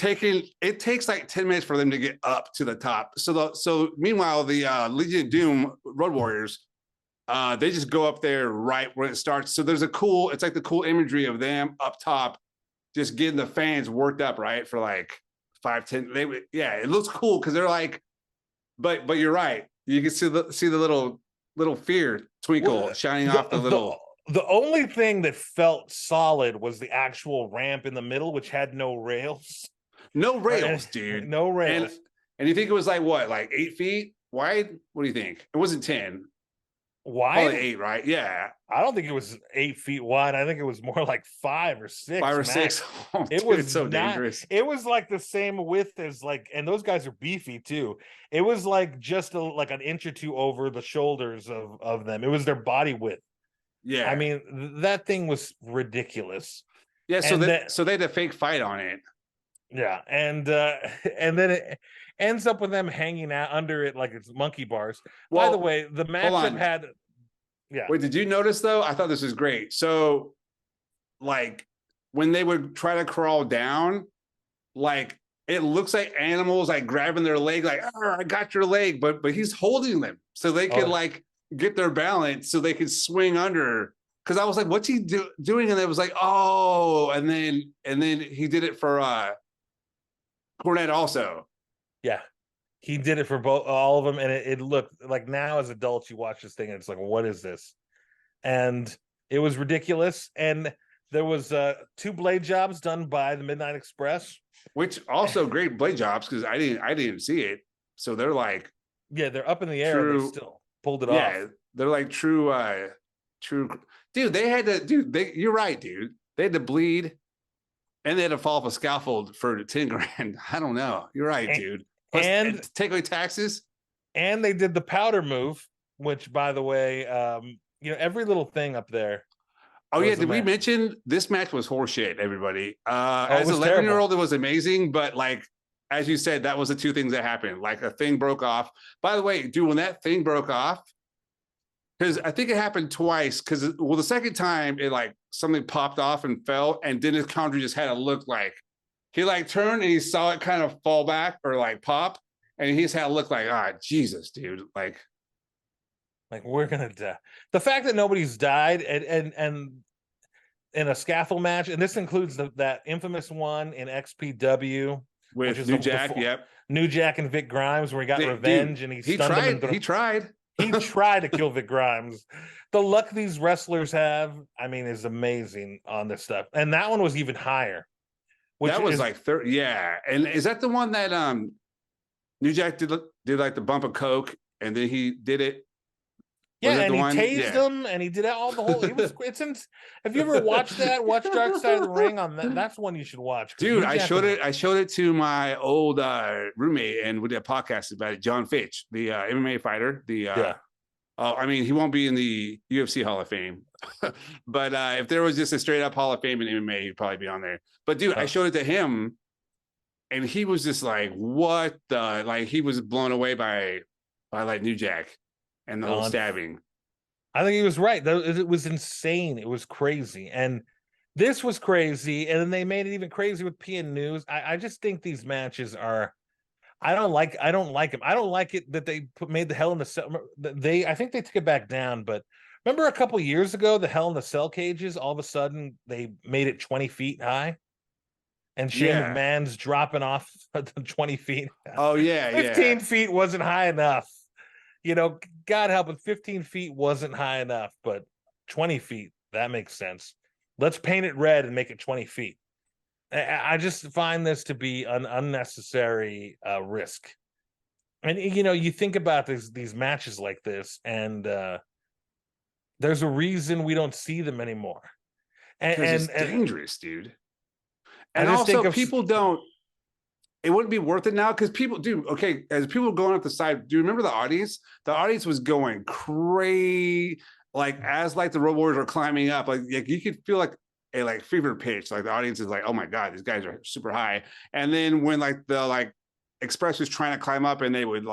it takes like 10 minutes for them to get up to the top. So meanwhile, the Legion of Doom Road Warriors, they just go up there right when it starts. So there's it's like the cool imagery of them up top, just getting the fans worked up, right? For like 5-10, it looks cool because they're like, but you're right. You can see the little fear twinkle shining off the little. The only thing that felt solid was the actual ramp in the middle, which had no rails. No rails, dude. No rails. And you think it was like what, like 8 feet wide? What do you think? It wasn't 10. Wide? Probably 8, right? Yeah. I don't think it was 8 feet wide. I think it was more like 5 or 6. 5 or 6. Oh, it dude, was it's so dangerous. It was like the same width as and those guys are beefy too. It was like just like an inch or 2 over the shoulders of them. It was their body width. Yeah. I mean, that thing was ridiculous. Yeah. So they had a fake fight on it. Yeah, and then it ends up with them hanging out under it like it's monkey bars. By the Well, way, the hold matchup on. had yeah. Wait, did you notice though? I thought this was great. So, like, when they would try to crawl down, like it looks like animals like grabbing their leg, like, "Arr, I got your leg," but he's holding them so they could Oh, like get their balance so they could swing under. Because I was like, what's he doing? And it was like, oh, and then he did it for Cornette also. yeah. He did it for both all of them, and it looked like now as adults you watch this thing and it's like, what is this? And it was ridiculous. And there was two blade jobs done by the Midnight Express. Which also great blade jobs because I didn't see it. So they're like Yeah, they're up in the air and they true, still pulled it yeah, off. they're like true dude, they had to you're right, dude. They had to bleed and they had to fall off a scaffold for 10 grand. I don't know. You're right, And dude. Plus and, take away taxes. and they did the powder move, which by the way, every little thing up there Oh yeah, was a did we match. mention this match was horseshit, everybody? Oh, it As an was 11-year terrible. old, it was amazing, but like as you said, that was the two things that happened. Like a thing broke off. By the way, dude, when that thing broke off, because I think it happened twice. Because well, the second time it like something popped off and fell, and Dennis Condrey just had to look like he like turned and he saw it kind of fall back or like pop, and he just had to look like, ah, Jesus, dude, like. Like we're gonna die. The fact that nobody's died and in a scaffold match, and this includes that infamous one in XPW, which With is New the Jack, yep. New Jack and Vic Grimes, where he got Dude, revenge and he he stunned him tried. and He tried. he tried to kill Vic Grimes. The luck these wrestlers have, I mean, is amazing on this stuff. And that one was even higher, which That was is like 30. Yeah. And is that the one that New Jack did like the bump of coke and then he did it? Was yeah, that and the he one? tased Yeah. him and he did all the whole it's in, have you ever watched that? Watch Dark Side of the Ring on that. That's one you should watch because Dude, New Jack was I showed it to my old roommate and we did a podcast about it, John Fitch, the MMA fighter. The yeah. I mean, he won't be in the UFC Hall of Fame, but if there was just a straight up Hall of Fame in MMA, he'd probably be on there. But dude, I showed it to him, and he was just like, "What the?" Like he was blown away by like New Jack and the whole stabbing. I think he was right. It was insane. It was crazy. And this was crazy. And then they made it even crazy with PN News. I just think these matches are I don't like them. I don't like it that they made the Hell in the Cell. I think they took it back down, but remember a couple years ago, the Hell in the Cell cages, all of a sudden they made it 20 feet high. And Shane Yeah. McMahon's dropping off 20 feet. Oh yeah, 15 yeah. feet wasn't high enough. God help it, 15 feet wasn't high enough, but 20 feet, that makes sense. Let's paint it red and make it 20 feet. I just find this to be an unnecessary risk. And you think about these matches like this, and there's a reason we don't see them anymore. Because it's And dangerous, dude. I And just think also, of people don't. It wouldn't be worth it now because people do. Okay, as people going up the side, do you remember the audience? The audience was going crazy, like as like the Road Warriors are climbing up, like you could feel like a like fever pitch. Like the audience is like, oh my god, these guys are super high. And then when like the like Express was trying to climb up, and they would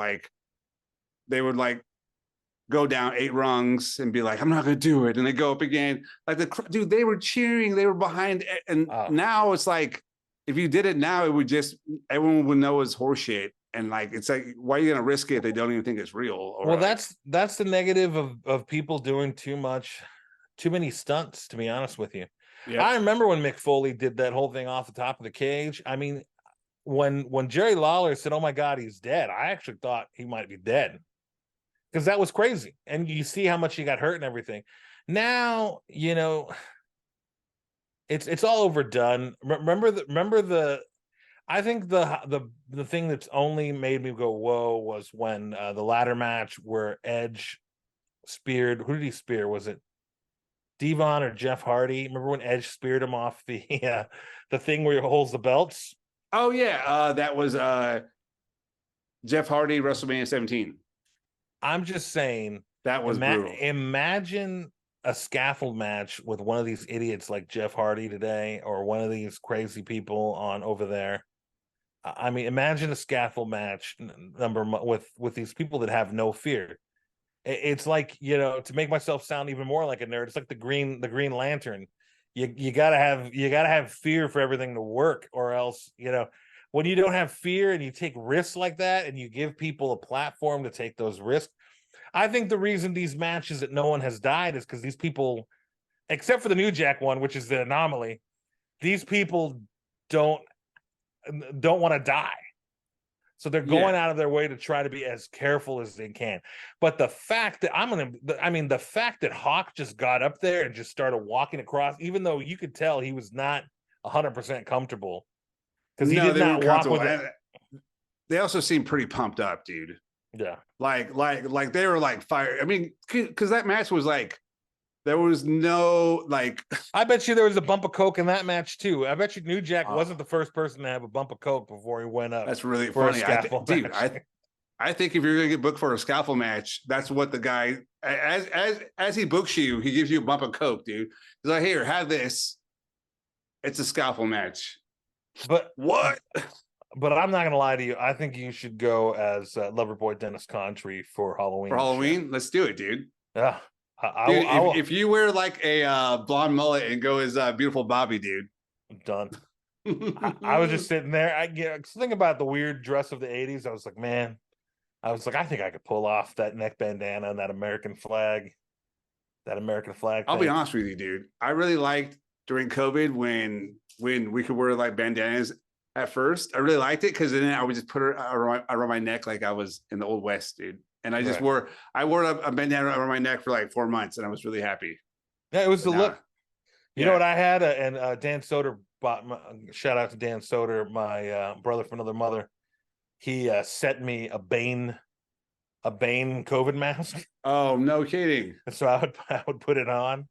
go down 8 rungs and be like, I'm not gonna do it, and they go up again. Like dude, they were cheering, they were behind, and now it's like. If you did it now, it would just everyone would know it's horseshit, and like it's like, why are you gonna risk it? They don't even think it's real. Or well, like, that's the negative of people doing too many stunts. To be honest with you, yep. I remember when Mick Foley did that whole thing off the top of the cage. I mean, when Jerry Lawler said, "Oh my God, he's dead," I actually thought he might be dead because that was crazy. And you see how much he got hurt and everything. Now it's all overdone. Remember the I think the thing that's only made me go whoa was when the ladder match where Edge speared. Who did he spear? Was it Devon or Jeff Hardy? Remember when Edge speared him off the thing where he holds the belts? Oh yeah, that was Jeff Hardy, WrestleMania 17. I'm just saying. That was brutal. Imagine a scaffold match with one of these idiots like Jeff Hardy today, or one of these crazy people on over there. I mean, imagine a scaffold match with these people that have no fear. It's like, to make myself sound even more like a nerd, it's like the Green Lantern. You gotta have fear for everything to work, or else, when you don't have fear and you take risks like that and you give people a platform to take those risks. I think the reason these matches that no one has died is because these people, except for the New Jack one, which is the anomaly, these people don't want to die. So they're going Yeah. out of their way to try to be as careful as they can. But the fact that the fact that Hawk just got up there and just started walking across, even though you could tell he was not 100% comfortable, because he No, did they weren't not walk comfortable. with it. And they also seemed pretty pumped up, dude. Yeah. Like they were like fire. I mean, because that match was like, there was no like. I bet you there was a bump of coke in that match too. I bet you New Jack Oh, wasn't the first person to have a bump of coke before he went up that's really for a funny. scaffold Dude, match. I think if you're gonna get booked for a scaffold match, that's what the guy, as he books you, he gives you a bump of coke, dude. He's like, here, have this. It's a scaffold match. But What? but I'm not gonna lie to you. I think you should go as Loverboy Dennis Contry for For Halloween. Halloween? Let's do it, dude. Yeah, I Dude, will. if you wear like a blonde mullet and go as beautiful Bobby, dude. I'm done. I was just sitting there. Think about the weird dress of the '80s. I was like, man, I think I could pull off that neck bandana and that American flag. That American flag I'll be thing. honest with you, dude. I really liked during COVID when we could wear like bandanas at first. I really liked it because then I would just put it around my neck like I was in the old West, dude. And I just Right. wore a bandana around my neck for like 4 months, and I was really happy. Yeah, it was But the now, look. You know yeah, what I had, and Dan Soder bought. Shout out to Dan Soder, my brother from another mother. He sent me a Bane COVID mask, oh no kidding, so I would put it on.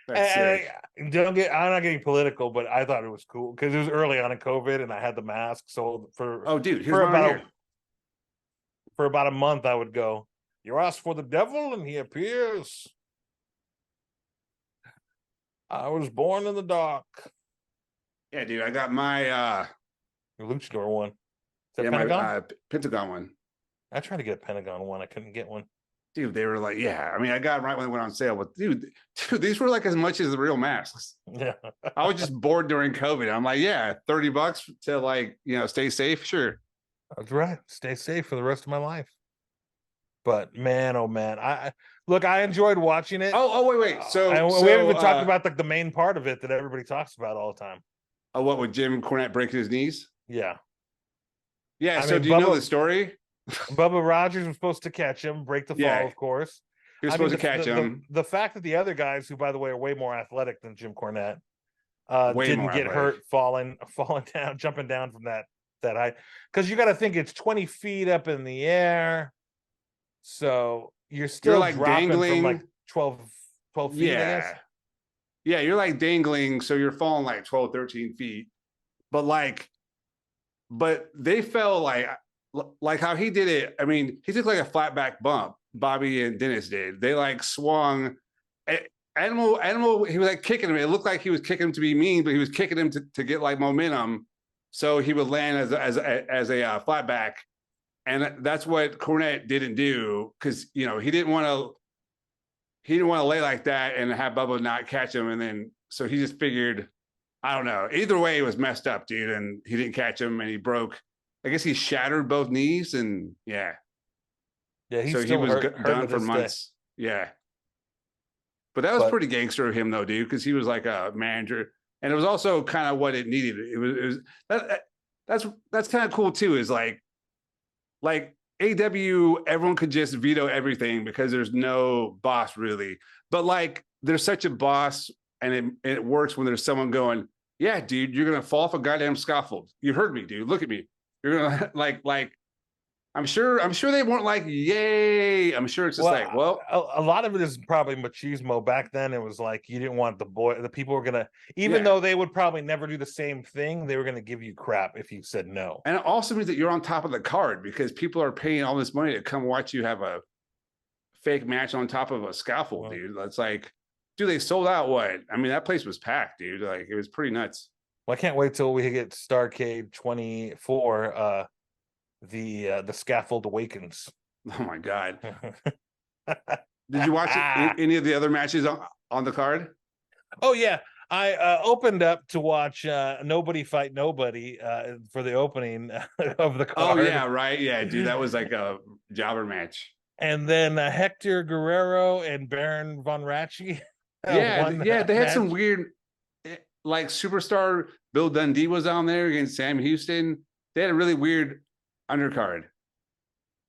that's And sick. I'm not getting political, but I thought it was cool because it was early on in COVID, and I had the mask. So for Oh, dude, here's for mine right about a here. for about a month, I would go, "You ask for the devil, and he appears. I was born in the dark." Yeah, dude, I got my The luchador one. Is that yeah, my Pentagon? Pentagon one. I tried to get a Pentagon one. I couldn't get one. Dude, they were like, yeah. I mean, I got it right when it went on sale, but dude, these were like as much as the real masks. Yeah, I was just bored during COVID. I'm like, yeah, $30 to like, stay safe. Sure. that's right. Stay safe for the rest of my life. But man, oh man, look. I enjoyed watching it. Wait. We haven't even talked about the main part of it that everybody talks about all the time. What with Jim Cornette breaking his knees? Yeah, Yeah. I So mean, do you know the story? Bubba Rogers was supposed to catch him, break the fall, Yeah, of course. he was I mean, supposed to catch him. the fact that the other guys, who by the way are way more athletic than Jim Cornette, Way didn't more get athletic. hurt falling down, jumping down from that height, because you got to think it's 20 feet up in the air, so you're You're still like dropping from like dangling. 12 feet, I guess. Yeah. Yeah, you're like dangling, so you're falling like 12, 13 feet. But they fell like how he did it. I mean, he took like a flat back bump. Bobby and Dennis did. They like swung. Animal. He was like kicking him. It looked like he was kicking him to be mean, but he was kicking him to get like momentum, so he would land as a flat back. And that's what Cornette didn't do because he didn't want to lay like that and have Bubba not catch him. And then so he just figured, I don't know. Either way, it was messed up, dude. And he didn't catch him, and he broke. I guess he shattered both knees, and yeah. Yeah, he's So he still was hurt done to for this day. months. Yeah. But that was But pretty gangster of him, though, dude, because he was like a manager, and it was also kind of what it needed. It was that's kind of cool too. Is like AEW, everyone could just veto everything because there's no boss really. But like, there's such a boss, and it works when there's someone going, "Yeah, dude, you're gonna fall off a goddamn scaffold. You heard me, dude. Look at me. You're gonna like." I'm sure they weren't like, "Yay!" I'm sure it's just like, well, a lot of it is probably machismo. Back then, it was like you didn't want the people were gonna, even yeah. though they would probably never do the same thing, they were gonna give you crap if you said no. And it also means that you're on top of the card because people are paying all this money to come watch you have a fake match on top of a scaffold, Well, dude. That's like, dude, they sold out what? I mean, that place was packed, dude. Like, it was pretty nuts. Well, I can't wait till we get Starcade 24. The Scaffold Awakens. Oh my god! Did you watch any of the other matches on the card? Oh yeah, I opened up to watch Nobody Fight Nobody for the opening of the Oh card. yeah, right. Yeah, dude, that was like a jobber match. And then Hector Guerrero and Baron von Raschke Yeah, won yeah, that they had some match. weird, like superstar Bill Dundee was on there against Sam Houston. They had a really weird undercard.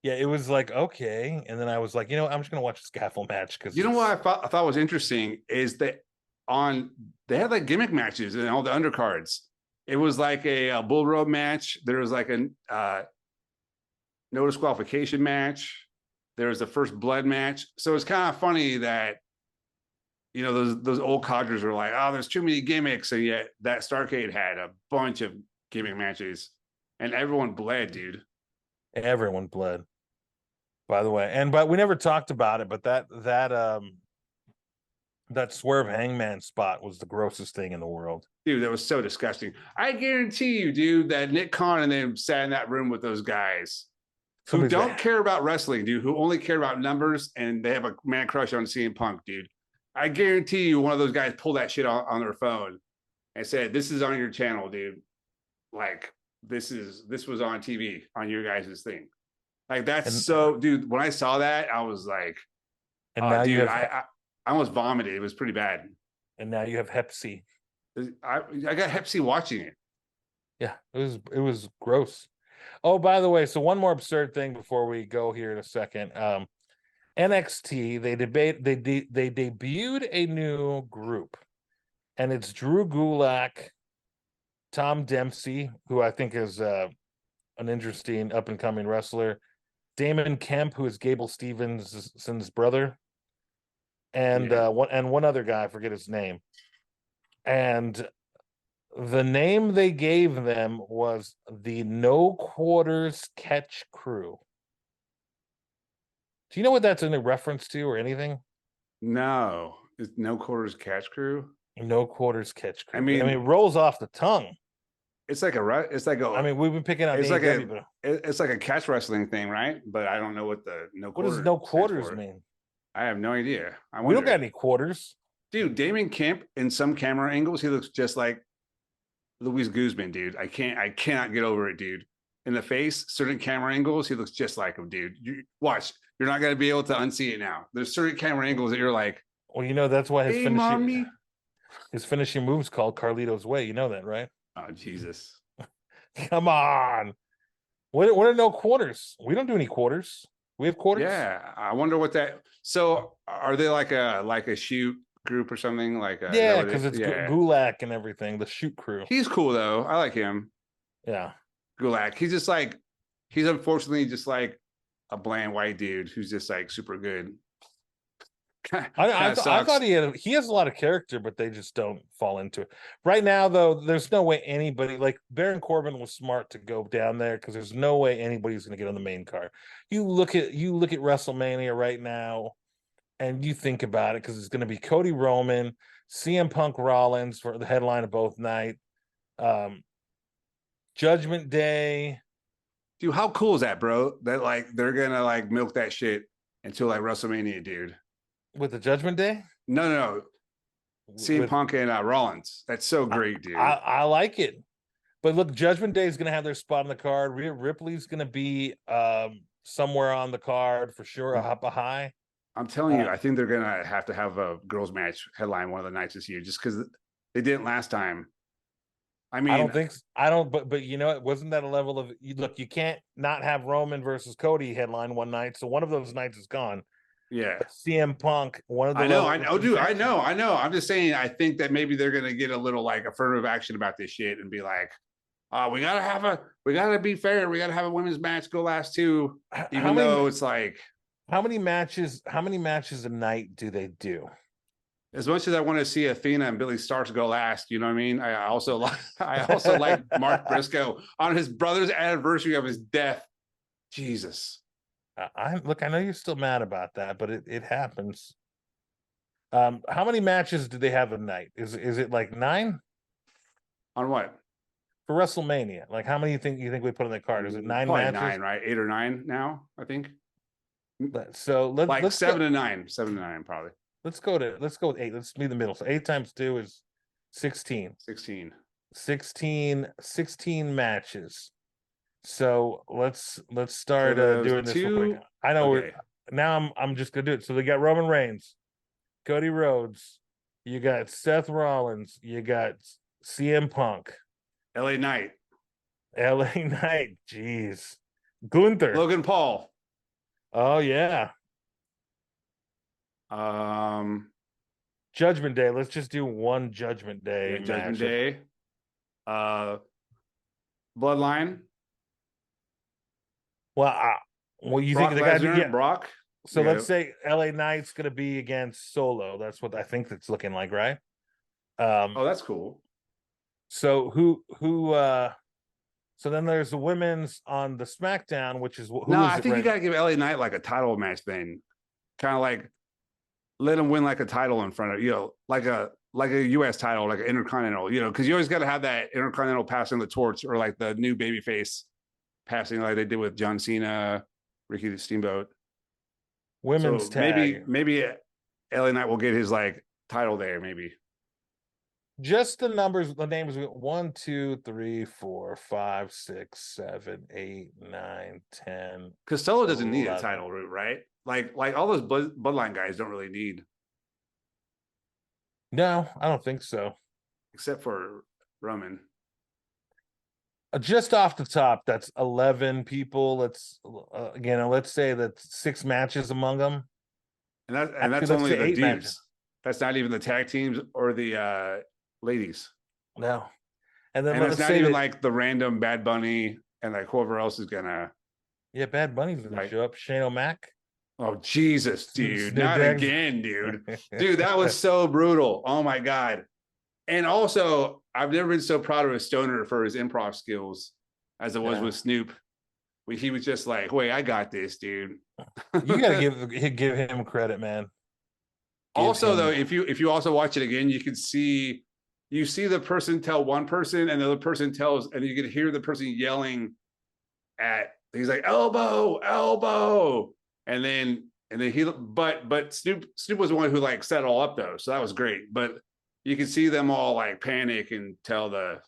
Yeah, it was like okay, and then I was like, I'm just gonna watch a scaffold match because You know what I thought was interesting is that they had like gimmick matches and all the undercards. It was like a bull rope match. There was like a no disqualification match. There was the first blood match. So it's kind of funny that those old codgers are like, oh, there's too many gimmicks, and yet that Starcade had a bunch of gimmick matches, and everyone bled, dude. everyone bled. By the way, but we never talked about it, but that swerve hangman spot was the grossest thing in the world. Dude, that was so disgusting. I guarantee you, dude, that Nick Khan and them sat in that room with those guys who don't care about wrestling, dude, who only care about numbers, and they have a man crush on CM Punk, dude. I guarantee you one of those guys pulled that shit on their phone and said, this is on your channel, dude. Like, this was on TV on your guys' thing. Like, dude, when I saw that, I was like, and now dude, I almost vomited. It was pretty bad. And now you have Hep C. I got Hep C watching it. Yeah, it was gross. Oh, by the way, so one more absurd thing before we go here in a second. NXT, they debuted a new group, and it's Drew Gulak, Tom Dempsey, who I think is an interesting up and coming wrestler, Damon Kemp, who is Gable Stevenson's brother, and one other guy, I forget his name. And the name they gave them was the No Quarters Catch Crew. Do you know what that's in a reference to or anything? No, it's No Quarters Catch Crew. No Quarters Catch Crew. I mean, it rolls off the tongue. It's like I mean, we've been picking on it's AEW, like it's like a catch wrestling thing, right? But I don't know what the no. What does no quarters mean? I have no idea. We don't got any quarters, dude. Damon Kemp in some camera angles, he looks just like Luis Guzman, dude. I cannot get over it, dude. In the face, certain camera angles, he looks just like him, dude. Watch, you're not gonna be able to unsee it now. There's certain camera angles that you're like, well, that's why his finishing move's called Carlito's Way. You know that, right? Oh Jesus! Come on. What are no quarters? We don't do any quarters. We have quarters. Yeah, I wonder what that. So are they like a shoot group or something? Yeah, because it's Gulak and everything. The shoot crew. He's cool though. I like him. Yeah, Gulak. He's unfortunately just like a bland white dude who's just like super good. I thought he has a lot of character, but they just don't fall into it. Right now, though, there's no way anybody like Baron Corbin was smart to go down there because there's no way anybody's going to get on the main card. You look at WrestleMania right now, and you think about it because it's going to be Cody Roman, CM Punk, Rollins for the headline of both night, Judgment Day. Dude, how cool is that, bro? That like they're gonna like milk that shit until like WrestleMania, dude. With the Judgment Day? No. CM Punk and Rollins. That's so great, dude. I like it. But look, Judgment Day is going to have their spot on the card. Rhea Ripley's going to be somewhere on the card for sure. A high. I'm telling you, I think they're going to have a girls match headline one of the nights this year just because they didn't last time. I mean, I don't think so. I don't, but it wasn't that a level of look, you can't not have Roman versus Cody headline one night. So one of those nights is gone. Yeah, but CM Punk, one of the I know, dude. I know. I'm just saying. I think that maybe they're gonna get a little like affirmative action about this shit and be like, we gotta be fair. We gotta have a women's match go last too, even though it's like how many matches a night do they do? As much as I want to see Athena and Billy Starks go last, you know what I mean? I also like Mark Briscoe on his brother's anniversary of his death. Jesus. I know you're still mad about that, but it happens. How many matches do they have a night? Is it like 9? On what? for WrestleMania? Like, how many you think we put on the card? Is it 9 Probably matches? 9, right? 8 or 9 now, I think. So Like let's 7 go, to 9. 7 to 9, probably. let's go with 8. Let's be the middle. So 8 times 2 is 16. 16. 16 matches. So let's So start there's doing this real quick. 2. I know Okay. now I'm just gonna do it. So they got Roman Reigns, Cody Rhodes, you got Seth Rollins, you got CM Punk, LA Knight. LA Knight, jeez, Gunther. Logan Paul. Oh yeah, Judgment Day. Let's just do one Judgment Day match. Judgment Day. Bloodline. Well, you Brock think they got to Lesnar, get Brock. So let's say LA Knight's going to be against Solo. That's what I think it's looking like, right? Oh, that's cool. So so then there's the women's on the SmackDown, which is I think you got to give LA Knight like a title match thing, kind of like let him win like a title in front of like a US title, like an Intercontinental, because you always got to have that Intercontinental passing the torch, or like the new babyface passing, like they did with John Cena, Ricky Steamboat. Women's tag. Maybe LA Knight will get his like title there. Maybe just the numbers, the names: 1, 2, 3, 4, 5, 6, 7, 8, 9, 10. Because Solo doesn't need a title, right? Like all those bloodline guys don't really need. No, I don't think so. Except for Roman. Just off the top, that's 11 people. Let's say that's 6 matches among them, and that's only the dudes. Matches. That's not even the tag teams or the ladies. No, and then it's not even like the random Bad Bunny and like whoever else is gonna. Yeah, Bad Bunny's gonna show up. Shane O'Mac. Oh Jesus, dude! Not again, dude. Dude, that was so brutal. Oh my god. And also, I've never been so proud of a stoner for his improv skills as it was with Snoop. He was just like, "Wait, I got this, dude." You gotta give him credit, man. Though, if you also watch it again, you can see the person tell one person, and the other person tells, and you can hear the person yelling at. He's like, "Elbow, elbow," and then but Snoop was the one who like set it all up though, so that was great. But you can see them all like panic and tell that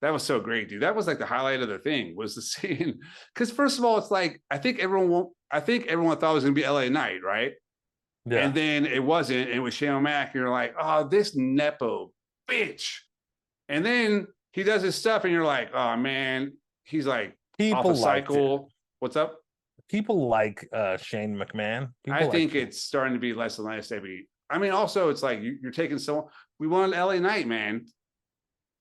was so great, dude. That was like the highlight of the thing, was the scene. Because first of all, it's like I think everyone thought it was gonna be LA Knight, right? Yeah. And then it wasn't. It was Shane O'Mac. You're like, oh, this nepo bitch. And then he does his stuff, and you're like, oh man, he's like off a cycle. What's up? People like Shane McMahon. I think it's starting to be less and less every. I mean, also, it's like you're taking we want LA Knight, man.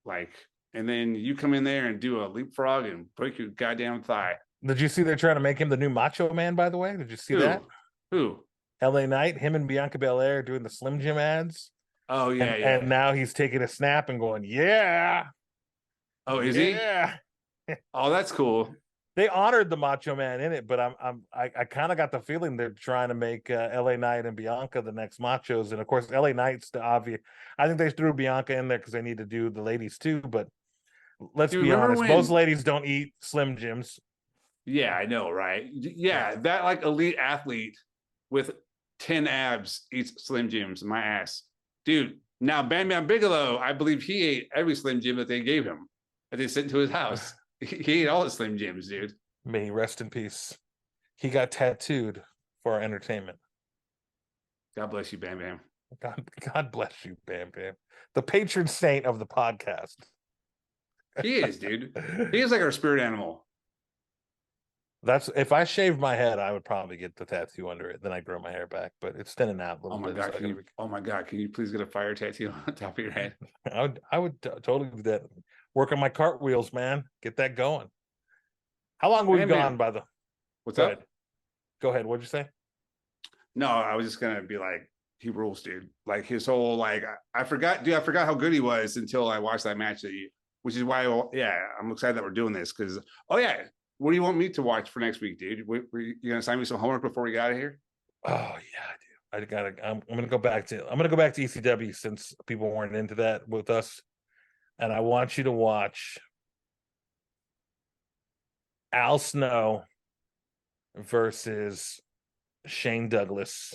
Like, and then you come in there and do a leapfrog and break your goddamn thigh. Did you see they're trying to make him the new Macho Man, by the way? Did you see that? Who? LA Knight, him and Bianca Belair doing the Slim Jim ads. Oh, yeah, and now he's taking a snap and going, yeah. Oh, is he? Yeah. Oh, that's cool. They honored the Macho Man in it, but I kind of got the feeling they're trying to make LA Knight and Bianca the next Machos, and of course LA Knight's the obvious. I think they threw Bianca in there because they need to do the ladies too. But let's be honest, most ladies don't eat Slim Jims. Yeah, I know, right? Yeah, that like elite athlete with 10 abs eats Slim Jims. My ass, dude. Now Bam Bam Bigelow, I believe he ate every Slim Jim that they gave him, that they sent to his house. He ate all the Slim Jims, dude. May he rest in peace. He got tattooed for our entertainment. God bless you, Bam Bam. God bless you, Bam Bam. The patron saint of the podcast. He is, dude. He is like our spirit animal. That's if I shaved my head, I would probably get the tattoo under it. Then I grow my hair back, but it's thinning out a little bit. Oh my god! Can you please get a fire tattoo on the top of your head? I would totally do that. Work on my cartwheels, man. Get that going. How long have we gone by the? What's up? Go ahead. What'd you say? No, I was just gonna be like, he rules, dude. Like his whole like, I forgot how good he was until I watched that match which is why, I'm excited that we're doing this because, what do you want me to watch for next week, dude? You gonna assign me some homework before we get out of here? Oh yeah, dude. I'm gonna go back to ECW since people weren't into that with us. and I want you to watch Al Snow versus Shane Douglas.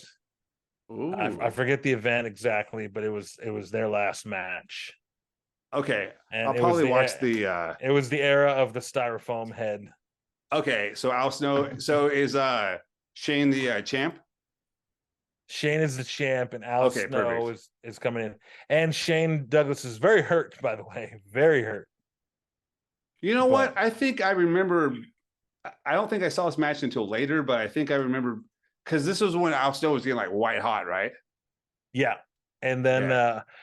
I Ooh. forget the event exactly, but it was their last match, Okay. and I'll probably watch it was the era of the styrofoam head. okay, so Al Snow. So is Shane the champ? Shane is the champ, and Al Okay, Snow perfect. is coming in, and Shane Douglas is very hurt, by the way, very hurt. You know what? But I think I remember. I don't think I saw this match until later, but I think I remember because this was when Al Snow was getting like white hot, right? yeah, and then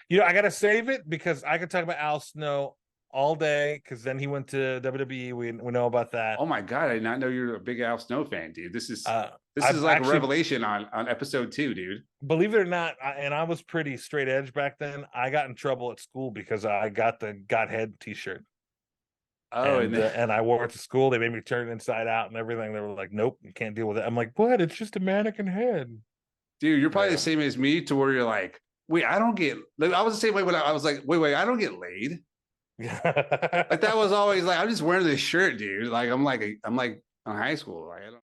Yeah. I gotta save it because I could talk about Al Snow all day because then he went to WWE. We know about that. Oh my god, I did not know you're a big Al Snow fan, dude. This is I've like a actually, revelation on episode 2, dude. believe it or not, and I was pretty straight edge back then. I got in trouble at school because I got the Got Head T-shirt, Oh, and and I wore it to school. They made me turn it inside out and everything. They were like, "Nope, you can't deal with it." I'm like, "What? It's just a mannequin head." dude, you're probably the Yeah. same as me to where you're like, wait, I don't get. Like, I was the same way when I was like, wait, I don't get laid. Like that was always like, I'm just wearing this shirt, dude. Like I'm like in high school. Like I don't.